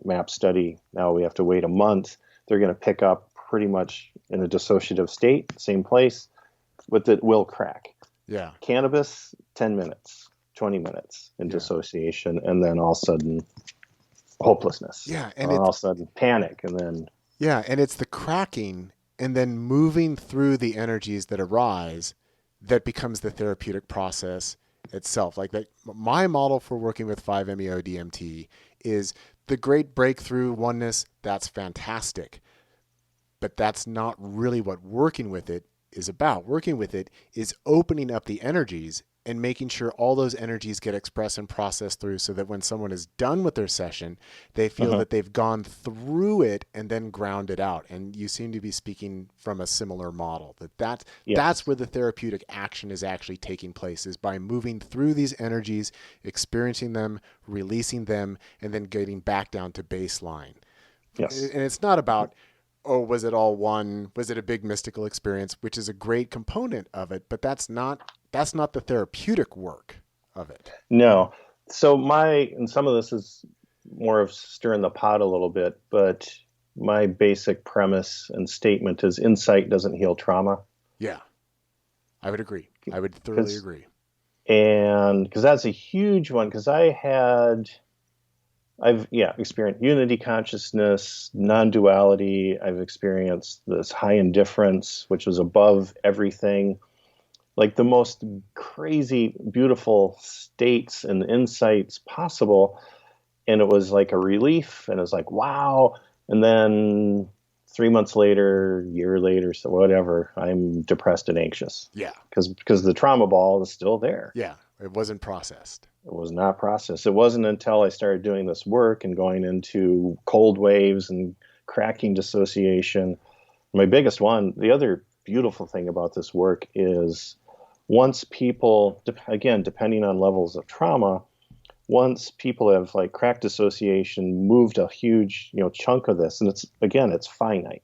MAP study, now we have to wait a month, they're going to pick up pretty much in a dissociative state, same place, but it will crack. Yeah. Cannabis, 10 minutes, 20 minutes in dissociation, and then all of a sudden hopelessness. Yeah. And all of a sudden panic, and then. Yeah. And it's the cracking and then moving through the energies that arise that becomes the therapeutic process itself. Like that, my model for working with 5-MeO DMT is the great breakthrough oneness. That's fantastic. But that's not really what working with it is about. Working with it is opening up the energies and making sure all those energies get expressed and processed through, so that when someone is done with their session, they feel that they've gone through it and then ground it out. And you seem to be speaking from a similar model, that's where the therapeutic action is actually taking place, is by moving through these energies, experiencing them, releasing them, and then getting back down to baseline. Yes. And it's not about, was it all one? Was it a big mystical experience, which is a great component of it, but that's not the therapeutic work of it. No. So and some of this is more of stirring the pot a little bit, but my basic premise and statement is insight doesn't heal trauma. Yeah. I would agree. I would thoroughly agree. And because that's a huge one, because I've experienced unity consciousness, non-duality. I've experienced this high indifference, which was above everything, like the most crazy, beautiful states and insights possible. And it was like a relief, and it was like, wow. And then 3 months later, year later, so whatever, I'm depressed and anxious. Yeah. Because the trauma ball is still there. Yeah. It wasn't processed. It was not processed. It wasn't until I started doing this work and going into cold waves and cracking dissociation. My biggest one, the other beautiful thing about this work is once people, again, depending on levels of trauma, once people have like crack dissociation moved a huge, chunk of this, and it's finite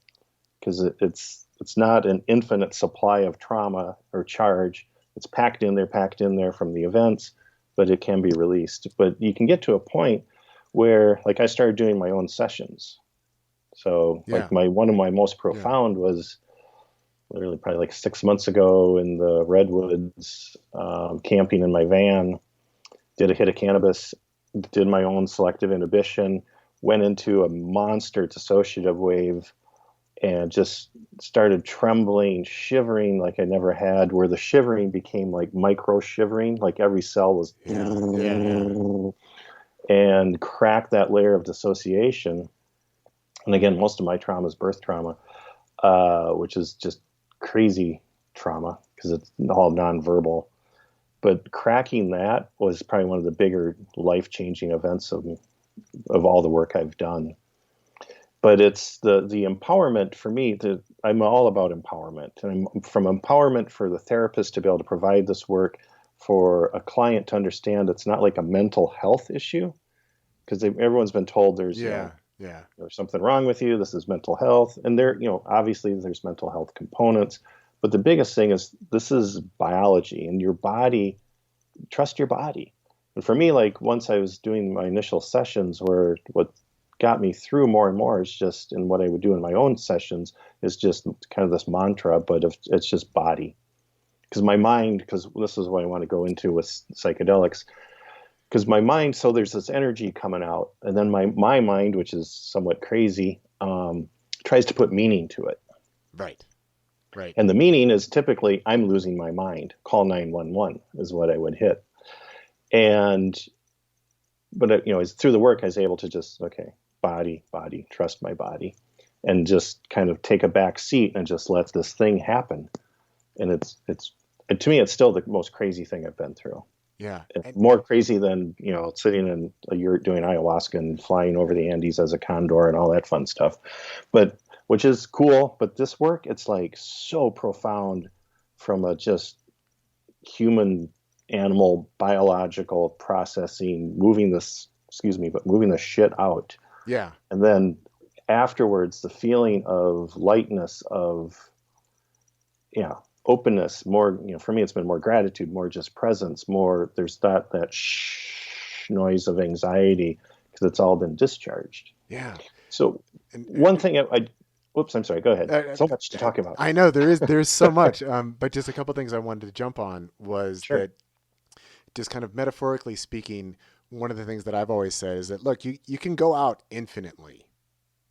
because it's not an infinite supply of trauma or charge. It's packed in there from the events, but it can be released. But you can get to a point where, like, I started doing my own sessions. So like one of my most profound was literally probably like 6 months ago in the redwoods, camping in my van, did a hit of cannabis, did my own selective inhibition, went into a monster dissociative wave, and just started trembling, shivering like I never had, where the shivering became like micro shivering, like every cell was, and cracked that layer of dissociation. And again, most of my trauma is birth trauma, which is just crazy trauma because it's all nonverbal. But cracking that was probably one of the bigger life-changing events of all the work I've done. But it's the empowerment for me. I'm all about empowerment, and I'm from empowerment for the therapist to be able to provide this work, for a client to understand it's not like a mental health issue, because everyone's been told there's there's something wrong with you. This is mental health, and obviously there's mental health components, but the biggest thing is this is biology, and your body. Trust your body. And for me, like once I was doing my initial sessions, where what got me through more and more is just, and what I would do in my own sessions is just kind of this mantra, but it's just body. Because my mind, because this is what I want to go into with psychedelics, because my mind, so there's this energy coming out, and then my mind, which is somewhat crazy, tries to put meaning to it. Right. And the meaning is typically, I'm losing my mind. Call 911 is what I would hit. But through the work, I was able to just, body, trust my body, and just kind of take a back seat and just let this thing happen. And to me, it's still the most crazy thing I've been through. Yeah. It's more crazy than, sitting in a yurt doing ayahuasca and flying over the Andes as a condor and all that fun stuff. But which is cool, but this work, it's like so profound from a just human animal biological processing, moving the shit out. Yeah. And then afterwards, the feeling of lightness, of, openness, more, for me, it's been more gratitude, more just presence, more, there's that noise of anxiety because it's all been discharged. Yeah. So one thing Whoops, I'm sorry. Go ahead. So much to talk about. I know there's so much, but just a couple things I wanted to jump on was that, just kind of metaphorically speaking, one of the things that I've always said is that, look, you can go out infinitely.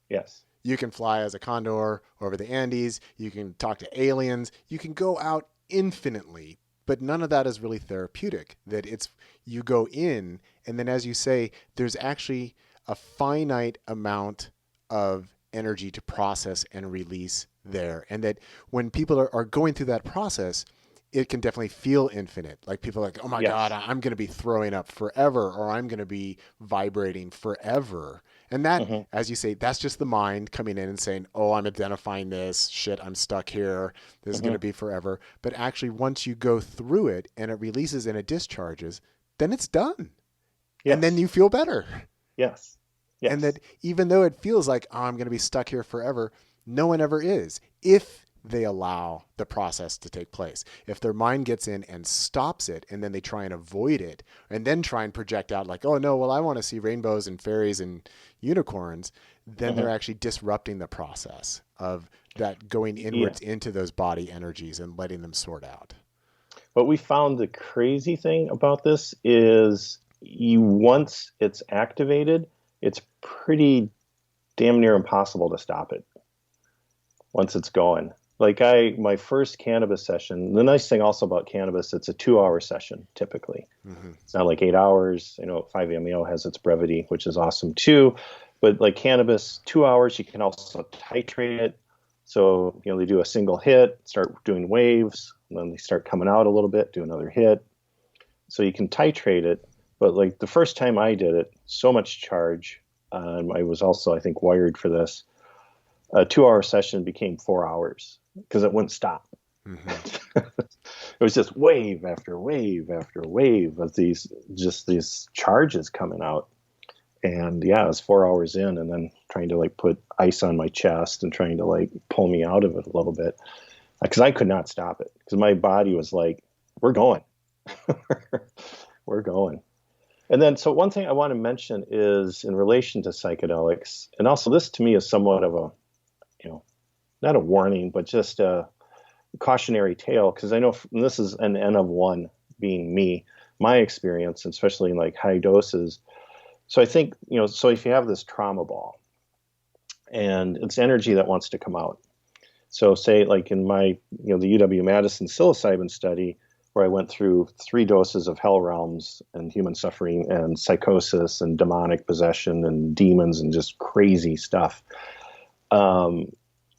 Yes. You can fly as a condor over the Andes. You can talk to aliens. You can go out infinitely, but none of that is really therapeutic. That you go in, and then, as you say, there's actually a finite amount of energy to process and release there. And that when people are going through that process, it can definitely feel infinite. Like people are like, oh my God, I'm going to be throwing up forever, or I'm going to be vibrating forever. And that, as you say, that's just the mind coming in and saying, oh, I'm identifying this shit. I'm stuck here. This is going to be forever. But actually, once you go through it and it releases and it discharges, then it's done. Yes. And then you feel better. Yes. Yes. And that even though it feels like, oh, I'm going to be stuck here forever, no one ever is, if they allow the process to take place. If their mind gets in and stops it, and then they try and avoid it, and then try and project out like, oh no, well, I want to see rainbows and fairies and unicorns, then they're actually disrupting the process of that going inwards into those body energies and letting them sort out. What we found, the crazy thing about this is once it's activated, it's pretty damn near impossible to stop it once it's going. Like my first cannabis session, the nice thing also about cannabis, it's a 2-hour session typically. It's not like 8 hours. 5-MeO has its brevity, which is awesome too. But like cannabis, 2 hours, you can also titrate it. So, they do a single hit, start doing waves, and then they start coming out a little bit, do another hit. So you can titrate it. But like the first time I did it, so much charge. I was also, I think, wired for this. A 2-hour session became 4 hours because it wouldn't stop. it was just wave after wave after wave of these charges coming out. And yeah, I was 4 hours in, and then trying to like put ice on my chest and trying to like pull me out of it a little bit, because I could not stop it, because my body was like, we're going. We're going. And then, so one thing I want to mention is in relation to psychedelics, and also this to me is somewhat of a, not a warning, but just a cautionary tale, because I know this is an N of one being me, my experience, especially in like high doses. So I think, so if you have this trauma ball and it's energy that wants to come out. So say like in my, the UW-Madison psilocybin study, where I went through 3 doses of hell realms and human suffering and psychosis and demonic possession and demons and just crazy stuff.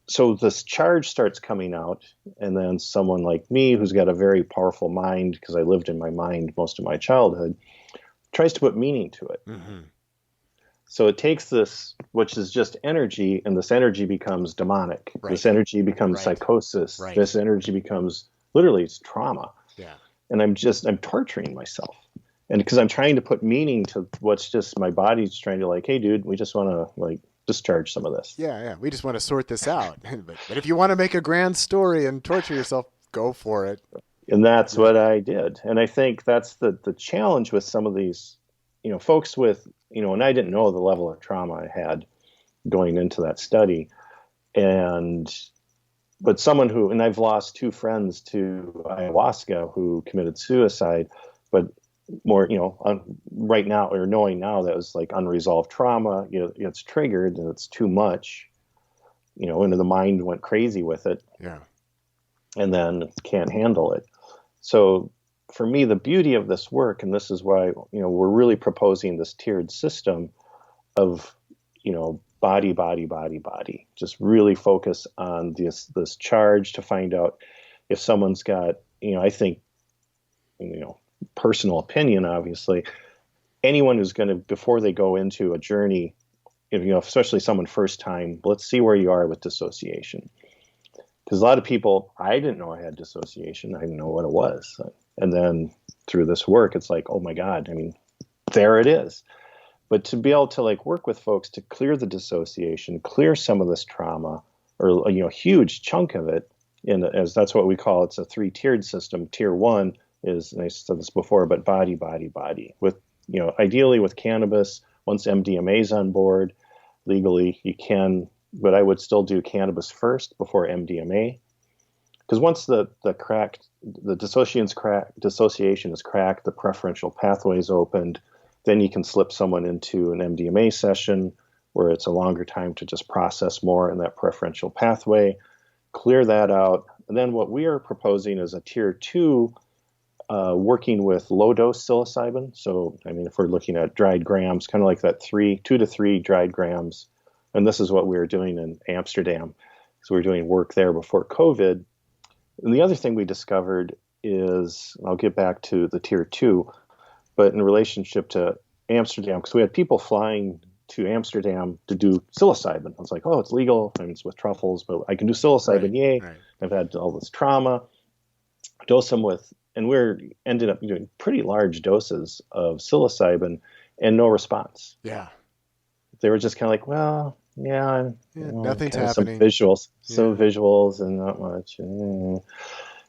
So this charge starts coming out, and then someone like me, who's got a very powerful mind, because I lived in my mind most of my childhood, tries to put meaning to it. Mm-hmm. So it takes this, which is just energy, and this energy becomes demonic. Right. This energy becomes psychosis. Right. This energy becomes, literally, it's trauma. Yeah. And I'm torturing myself. And because I'm trying to put meaning to what's just my body's trying to like, hey, dude, we just want to like discharge some of this. Yeah. We just want to sort this out. but if you want to make a grand story and torture yourself, go for it. And that's what I did. And I think that's the challenge with some of these, folks with, and I didn't know the level of trauma I had going into that study. But someone who, and I've lost 2 friends to ayahuasca who committed suicide, but more, right now, or knowing now, that was like unresolved trauma, it's triggered and it's too much, and the mind went crazy with it. Yeah. And then can't handle it. So for me, the beauty of this work, and this is why, we're really proposing this tiered system of, body, body, body, body. Just really focus on this charge to find out if someone's got, I think, personal opinion, obviously, anyone who's going to, before they go into a journey, especially someone first time, let's see where you are with dissociation. Because a lot of people, I didn't know I had dissociation. I didn't know what it was. And then through this work, it's like, oh my God, there it is. But to be able to like work with folks to clear the dissociation, clear some of this trauma, or a huge chunk of it, as that's what we call, it's a 3-tiered system. Tier 1 is, and I said this before, but body, body, body. With ideally with cannabis, once MDMA is on board legally, you can. But I would still do cannabis first before MDMA, because once the dissociation is cracked, the preferential pathway is opened. Then you can slip someone into an MDMA session where it's a longer time to just process more in that preferential pathway, clear that out. And then what we are proposing is a tier 2, working with low dose psilocybin. So, if we're looking at dried grams, kind of like that 2 to 3 dried grams. And this is what we were doing in Amsterdam. So we were doing work there before COVID. And the other thing we discovered is, I'll get back to the tier 2, but in relationship to Amsterdam, because we had people flying to Amsterdam to do psilocybin. I was like, oh, it's legal. It's with truffles, but I can do psilocybin. Right, yay. Right. I've had all this trauma. Dose them with, and ended up doing pretty large doses of psilocybin and no response. Yeah. They were just kind of like, well, yeah, nothing's happening. Some visuals and not much. And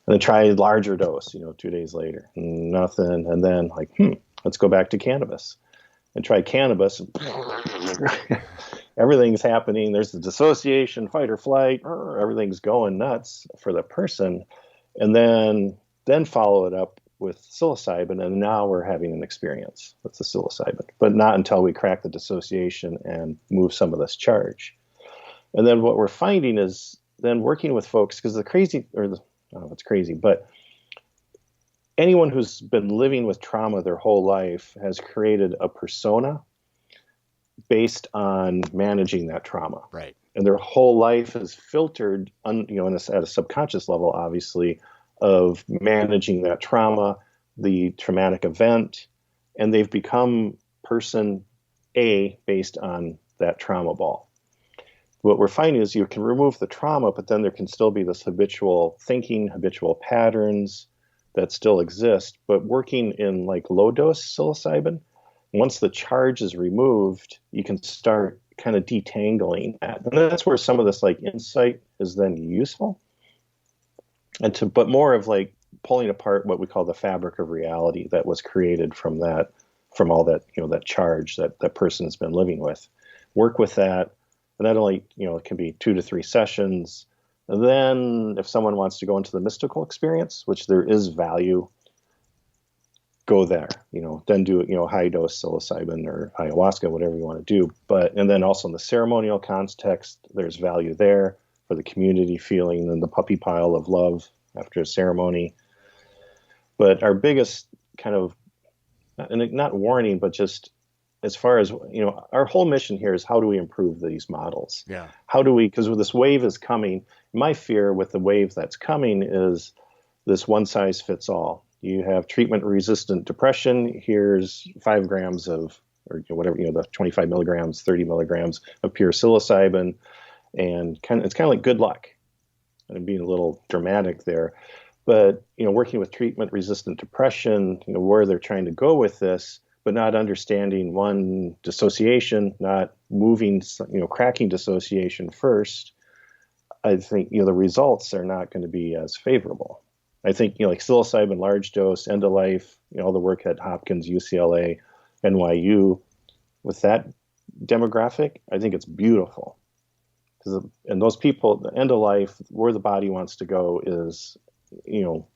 then try a larger dose, 2 days later, nothing. And then like, let's go back to cannabis and try cannabis. Everything's happening. There's the dissociation, fight or flight. Everything's going nuts for the person. And then follow it up with psilocybin, and now we're having an experience with the psilocybin, but not until we crack the dissociation and move some of this charge. And then what we're finding is then working with folks, because I don't know if it's crazy, but anyone who's been living with trauma their whole life has created a persona based on managing that trauma. Right. And their whole life is filtered, at a subconscious level, obviously, of managing that trauma, the traumatic event, and they've become person A based on that trauma ball. What we're finding is you can remove the trauma, but then there can still be this habitual thinking, habitual patterns, that still exist, but working in like low dose psilocybin, once the charge is removed, you can start kind of detangling that. And that's where some of this like insight is then useful. But more of like pulling apart what we call the fabric of reality that was created from all that, that charge that that person's been living with. Work with that. And that only, it can be 2 to 3 sessions. And then if someone wants to go into the mystical experience, which there is value, go there, then do, high dose psilocybin or ayahuasca, whatever you want to do. And then also in the ceremonial context, there's value there for the community feeling and the puppy pile of love after a ceremony. But our biggest kind of, and not warning, but just as far as, our whole mission here is how do we improve these models? Yeah. How do we, because this wave is coming, my fear with the wave that's coming is this one size fits all. You have treatment-resistant depression. Here's 5 grams of, or whatever, the 25 milligrams, 30 milligrams of pure psilocybin, and it's kind of like good luck. I'm being a little dramatic there, but working with treatment-resistant depression, where they're trying to go with this, but not understanding one dissociation, not moving, cracking dissociation first. I think the results are not going to be as favorable. I think, like psilocybin, large dose, end of life, all the work at Hopkins, UCLA, NYU, with that demographic, I think it's beautiful. And those people, the end of life, where the body wants to go is,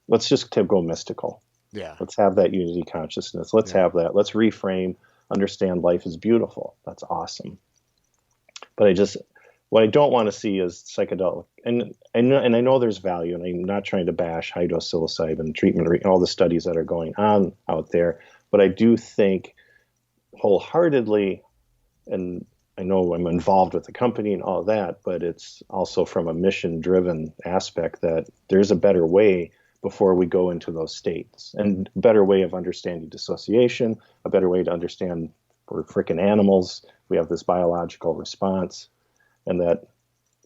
let's just go mystical. Yeah. Let's have that unity consciousness. Let's have that. Let's reframe, understand life is beautiful. That's awesome. But what I don't want to see is psychedelic. And I know there's value, and I'm not trying to bash high dose psilocybin treatment and all the studies that are going on out there. But I do think wholeheartedly, and I know I'm involved with the company and all of that, but it's also from a mission driven aspect that there's a better way before we go into those states, and a better way of understanding dissociation, a better way to understand we're freaking animals. We have this biological response. And that,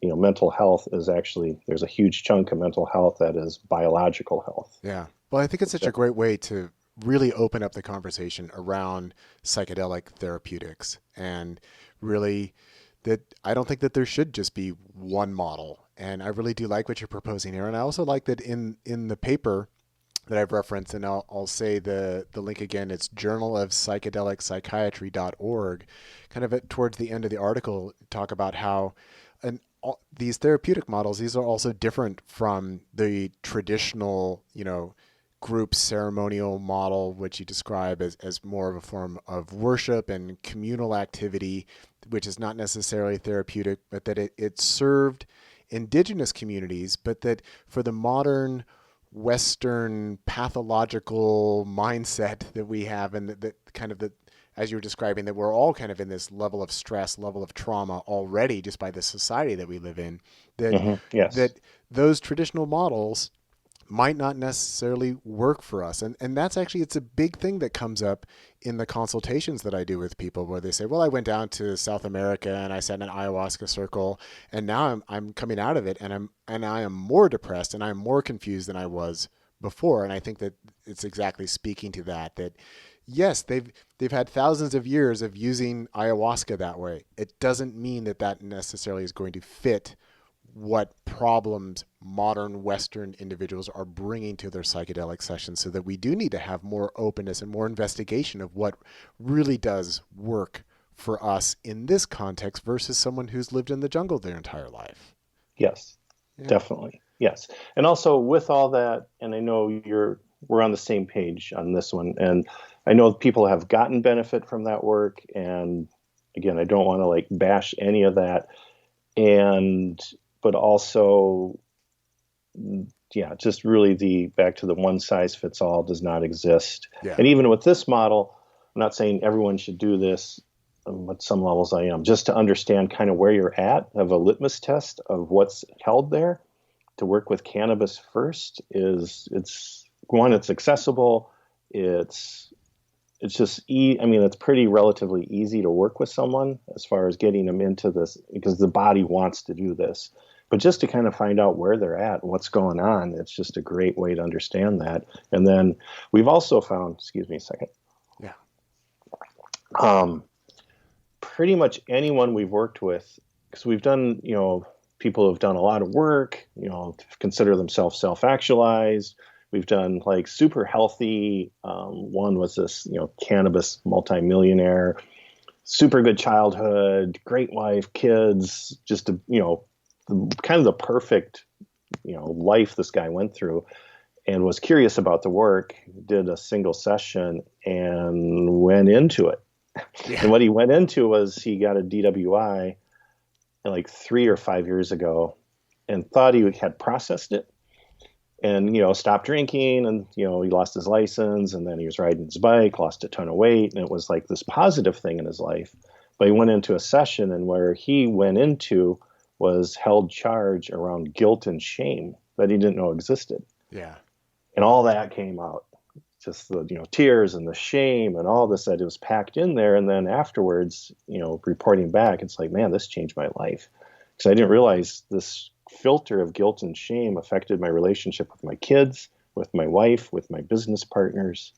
mental health is actually, there's a huge chunk of mental health that is biological health. Yeah. Well, I think it's such a great way to really open up the conversation around psychedelic therapeutics, and really that I don't think that there should just be one model. And I really do like what you're proposing here. And I also like that in the paper that I've referenced, and I'll say the link again, it's journalofpsychedelicpsychiatry.org, kind of towards the end of the article, talk about how these therapeutic models, these are also different from the traditional, group ceremonial model, which you describe as more of a form of worship and communal activity, which is not necessarily therapeutic, but that it served indigenous communities, but that for the modern Western pathological mindset that we have, and that kind of as you were describing, that we're all kind of in this level of stress, level of trauma already just by the society that we live in, that Yes. that those traditional models might not necessarily work for us. And that's actually, it's a big thing that comes up in the consultations that I do with people, where they say, well, I went down to South America and I sat in an ayahuasca circle, and now I'm coming out of it, and I am more depressed and I'm more confused than I was before. And I think that it's exactly speaking to that yes, they've had thousands of years of using ayahuasca that way. It doesn't mean that necessarily is going to fit what problems modern Western individuals are bringing to their psychedelic sessions, so that we do need to have more openness and more investigation of what really does work for us in this context versus someone who's lived in the jungle their entire life. Yes, definitely. Yes. And also with all that, and I know we're on the same page on this one, and I know people have gotten benefit from that work. And again, I don't want to bash any of that. But also, just really back to the one size fits all does not exist. Yeah. And even with this model, I'm not saying everyone should do this. At some levels I am, just to understand kind of where you're at, of a litmus test of what's held there. To work with cannabis first it's accessible. It's just, it's pretty relatively easy to work with someone as far as getting them into this, because the body wants to do this. But just to kind of find out where they're at and what's going on, it's just a great way to understand that. And then we've also found, excuse me a second. Yeah. Pretty much anyone we've worked with, because we've done, people have done a lot of work, consider themselves self-actualized. We've done like super healthy. One was this, cannabis multimillionaire, super good childhood, great wife, kids, just kind of the perfect, life this guy went through, and was curious about the work, did a single session and went into it. Yeah. And what he went into was he got a DWI like 3 or 5 years ago and thought he had processed it and, stopped drinking, and, he lost his license, and then he was riding his bike, lost a ton of weight. And it was like this positive thing in his life. But he went into a session, and where he went into was held charge around guilt and shame that he didn't know existed. Yeah. And all that came out. Just the tears and the shame and all this, that it was packed in there. And then afterwards, reporting back, it's like, man, this changed my life, because I didn't realize this filter of guilt and shame affected my relationship with my kids, with my wife, with my business partners.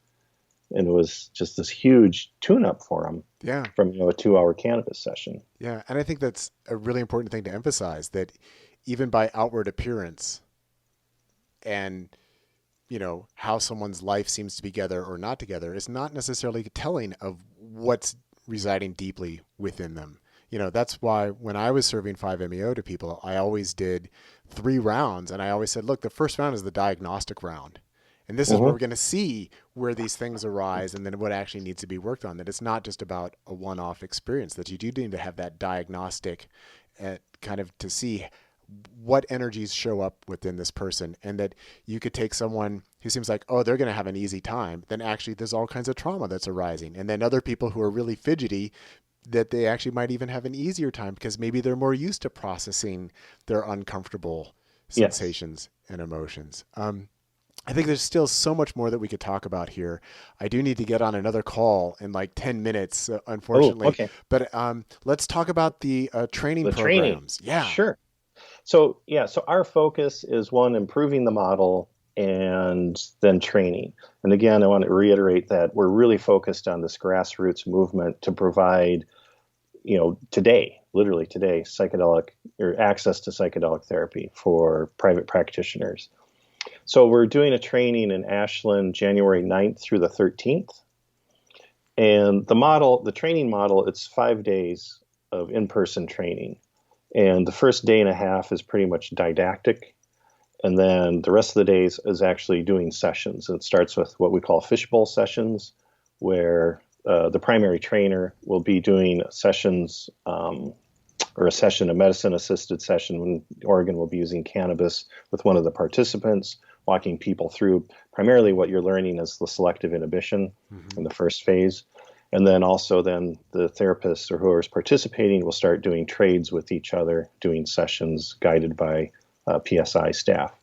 And it was just this huge tune-up for him. Yeah. From a 2-hour cannabis session. Yeah, and I think that's a really important thing to emphasize, that even by outward appearance and how someone's life seems to be together or not together is not necessarily telling of what's residing deeply within them. That's why when I was serving 5-MeO to people, I always did 3 rounds, and I always said, look, the first round is the diagnostic round. And this is where we're going to see where these things arise and then what actually needs to be worked on, that it's not just about a one-off experience, that you do need to have that diagnostic kind of to see what energies show up within this person, and that you could take someone who seems like, oh, they're going to have an easy time. Then actually there's all kinds of trauma that's arising. And then other people who are really fidgety, that they actually might even have an easier time because maybe they're more used to processing their uncomfortable sensations and emotions. I think there's still so much more that we could talk about here. I do need to get on another call in like 10 minutes, unfortunately. Oh, okay. But let's talk about the training programs. Training. Yeah. Sure. So our focus is, one, improving the model, and then training. And again, I want to reiterate that we're really focused on this grassroots movement to provide, literally today, psychedelic or access to psychedelic therapy for private practitioners. So we're doing a training in Ashland, January 9th through the 13th. And the training model, it's 5 days of in-person training. And the first day and a half is pretty much didactic. And then the rest of the days is actually doing sessions. And it starts with what we call fishbowl sessions, where the primary trainer will be doing sessions, or a session, a medicine-assisted session, when Oregon will be using cannabis with one of the participants, walking people through primarily what you're learning is the selective inhibition in the first phase. And then also the therapist or whoever's participating will start doing trades with each other, doing sessions guided by PSI staff.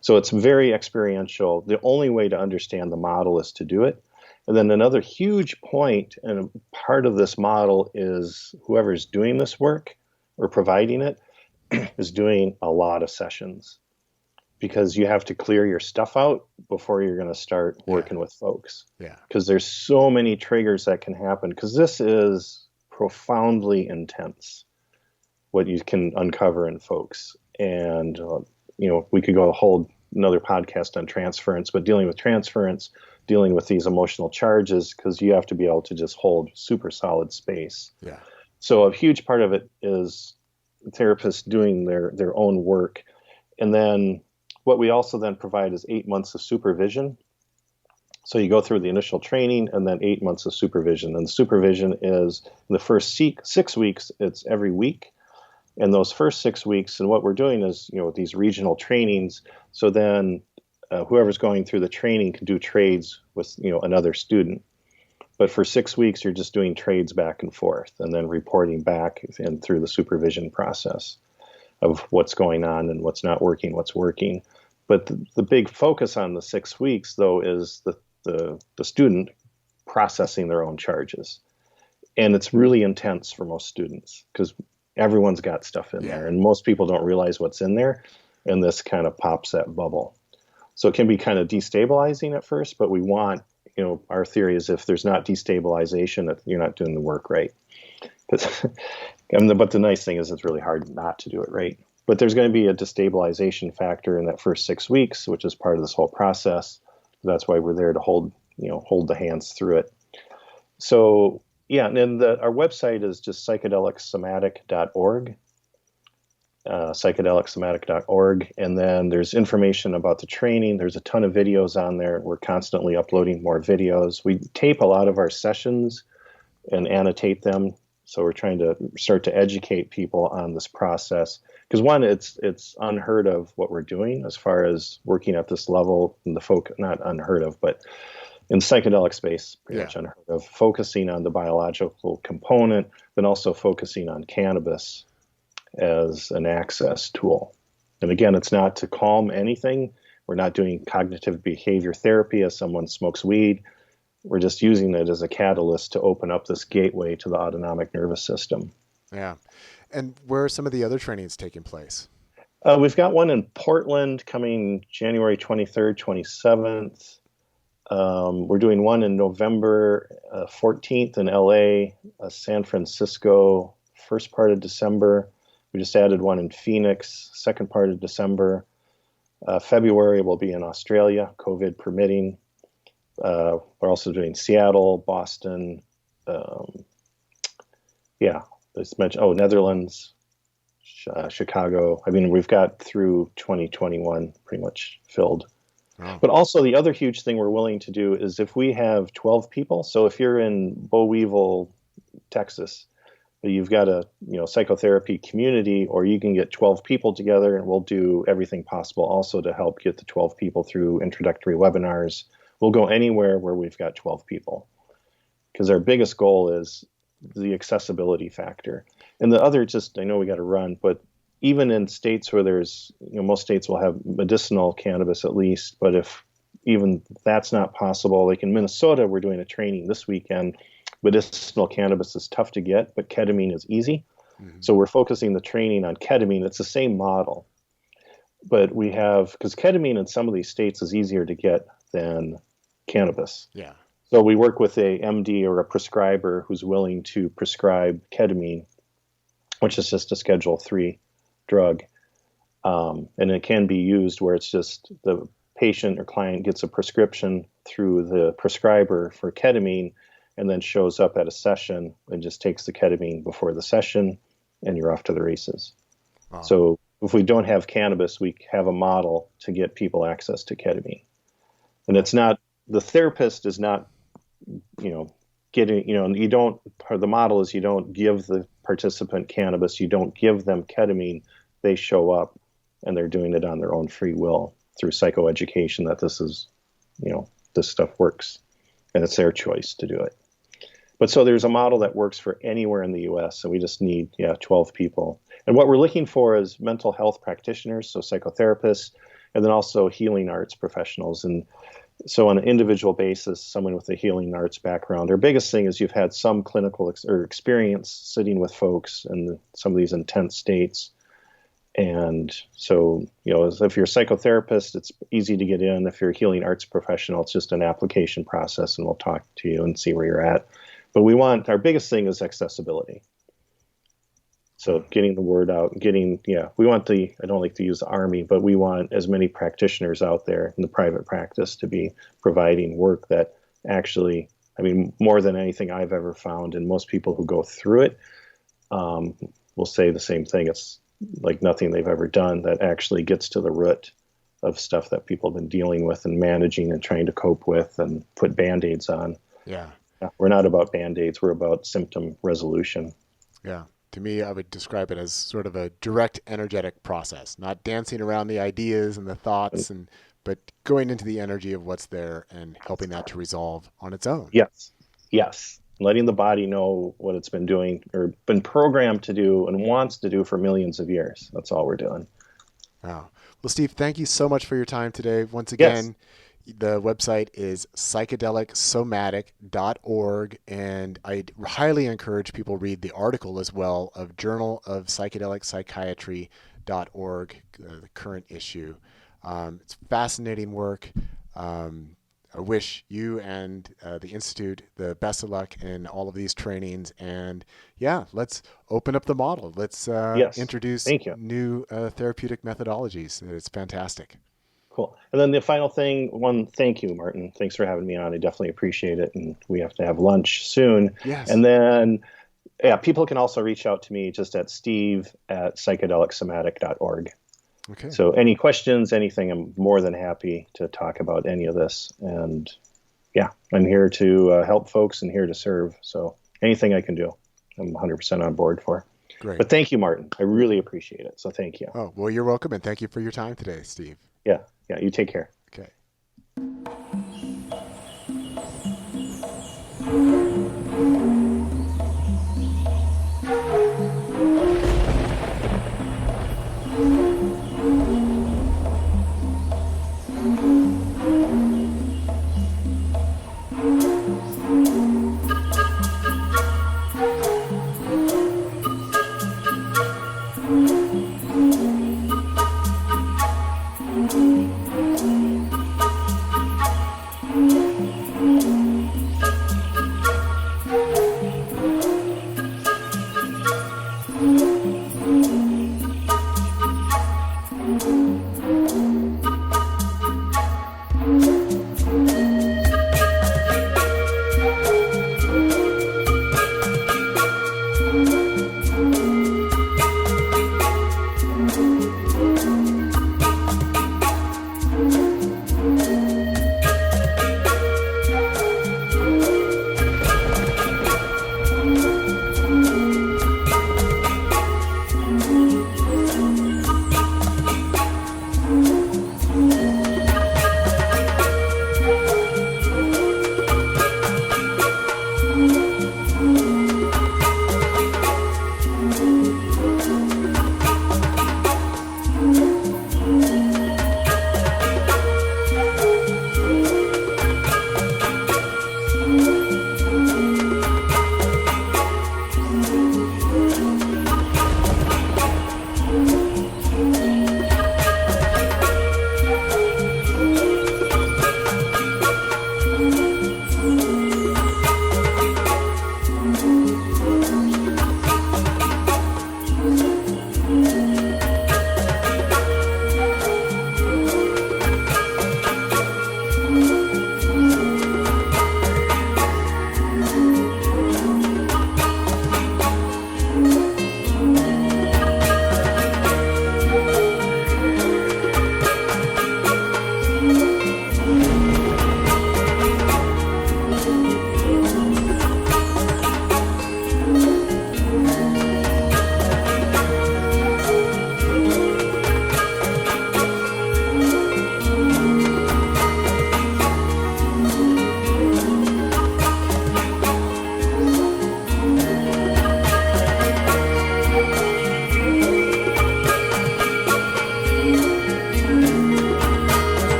So it's very experiential. The only way to understand the model is to do it. And then another huge point and part of this model is whoever's doing this work or providing it is doing a lot of sessions, because you have to clear your stuff out before you're going to start working with folks. Yeah. Because there's so many triggers that can happen, because this is profoundly intense, what you can uncover in folks. And, we could go a whole another podcast on transference, but dealing with transference, dealing with these emotional charges, because you have to be able to just hold super solid space. Yeah. So a huge part of it is therapists doing their own work. And then what we also then provide is 8 months of supervision. So you go through the initial training and then 8 months of supervision. And the supervision is in the first 6 weeks, it's every week. And those first 6 weeks, and what we're doing is, these regional trainings. So then whoever's going through the training can do trades with, another student. But for 6 weeks, you're just doing trades back and forth and then reporting back and through the supervision process of what's going on and what's not working, what's working. But the big focus on the 6 weeks, though, is the student processing their own charges. And it's really intense for most students, because Everyone's got stuff in there, and most people don't realize what's in there, and this kind of pops that bubble. So it can be kind of destabilizing at first, but we want, our theory is if there's not destabilization, that you're not doing the work right. But the nice thing is it's really hard not to do it right. But there's going to be a destabilization factor in that first 6 weeks, which is part of this whole process. That's why we're there to hold the hands through it. So yeah, and then our website is just psychedelicsomatic.org, psychedelicsomatic.org, and then there's information about the training. There's a ton of videos on there. We're constantly uploading more videos. We tape a lot of our sessions and annotate them. So we're trying to start to educate people on this process. Because one, it's unheard of what we're doing as far as working at this level, and not unheard of, but in psychedelic space, pretty much unheard of, focusing on the biological component, then also focusing on cannabis as an access tool. And again, it's not to calm anything. We're not doing cognitive behavior therapy as someone smokes weed. We're just using it as a catalyst to open up this gateway to the autonomic nervous system. Yeah. And where are some of the other trainings taking place? We've got one in Portland coming January 23rd, 27th. We're doing one in November 14th in LA, San Francisco, first part of December. We just added one in Phoenix, second part of December. February will be in Australia, COVID permitting. We're also doing Seattle, Boston. Netherlands, Chicago. I mean, we've got through 2021 pretty much filled. Wow. But also the other huge thing we're willing to do is if we have 12 people, so if you're in Boweevil, Texas, you've got a psychotherapy community, or you can get 12 people together, and we'll do everything possible also to help get the 12 people through introductory webinars. We'll go anywhere where we've got 12 people, because our biggest goal is the accessibility factor. And the other, I know we got to run, but even in states where there's, most states will have medicinal cannabis at least, but if even that's not possible, like in Minnesota, we're doing a training this weekend. Medicinal cannabis is tough to get, but ketamine is easy. Mm-hmm. So we're focusing the training on ketamine. It's the same model, but because ketamine in some of these states is easier to get than cannabis. Yeah. So we work with a MD or a prescriber who's willing to prescribe ketamine, which is just a Schedule III drug. And it can be used where it's just the patient or client gets a prescription through the prescriber for ketamine and then shows up at a session and just takes the ketamine before the session, and you're off to the races. Wow. So if we don't have cannabis, we have a model to get people access to ketamine. And it's not, the therapist is not, the model is you don't give the participant cannabis, you don't give them ketamine, they show up and they're doing it on their own free will through psychoeducation that this is, this stuff works, and it's their choice to do it. But so there's a model that works for anywhere in the U.S., and we just need 12 people. And what we're looking for is mental health practitioners, so psychotherapists, and then also healing arts professionals. And so on an individual basis, someone with a healing arts background. Our biggest thing is you've had some clinical experience sitting with folks in some of these intense states. And so, if you're a psychotherapist, it's easy to get in. If you're a healing arts professional, it's just an application process, and we'll talk to you and see where you're at. But our biggest thing is accessibility. So getting the word out, we want I don't like to use the army, but we want as many practitioners out there in the private practice to be providing work that actually, more than anything I've ever found, and most people who go through it will say the same thing. It's like nothing they've ever done that actually gets to the root of stuff that people have been dealing with and managing and trying to cope with and put Band-Aids on. Yeah. We're not about Band-Aids. We're about symptom resolution. Yeah. To me, I would describe it as sort of a direct energetic process, not dancing around the ideas and the thoughts, but going into the energy of what's there and helping that to resolve on its own. Yes. Letting the body know what it's been doing or been programmed to do and wants to do for millions of years. That's all we're doing. Wow. Well, Steve, thank you so much for your time today. Once again, The website is psychedelicsomatic.org, and I highly encourage people read the article as well of Journal of Psychedelic Psychiatry.org, the current issue. It's fascinating work. I wish you and the Institute the best of luck in all of these trainings. And yeah, let's open up the model. Let's Yes. introduce Thank you. new therapeutic methodologies. It's fantastic. Cool. And then the final thing, thank you, Martin. Thanks for having me on. I definitely appreciate it. And we have to have lunch soon. Yes. And then, yeah, people can also reach out to me just at steve@psychedelicsomatic.org. Okay. So any questions, anything, I'm more than happy to talk about any of this. And yeah, I'm here to help folks and here to serve. So anything I can do, I'm 100% on board for. Great. But thank you, Martin. I really appreciate it. So thank you. Oh, well, you're welcome. And thank you for your time today, Steve. Yeah. You take care. Okay.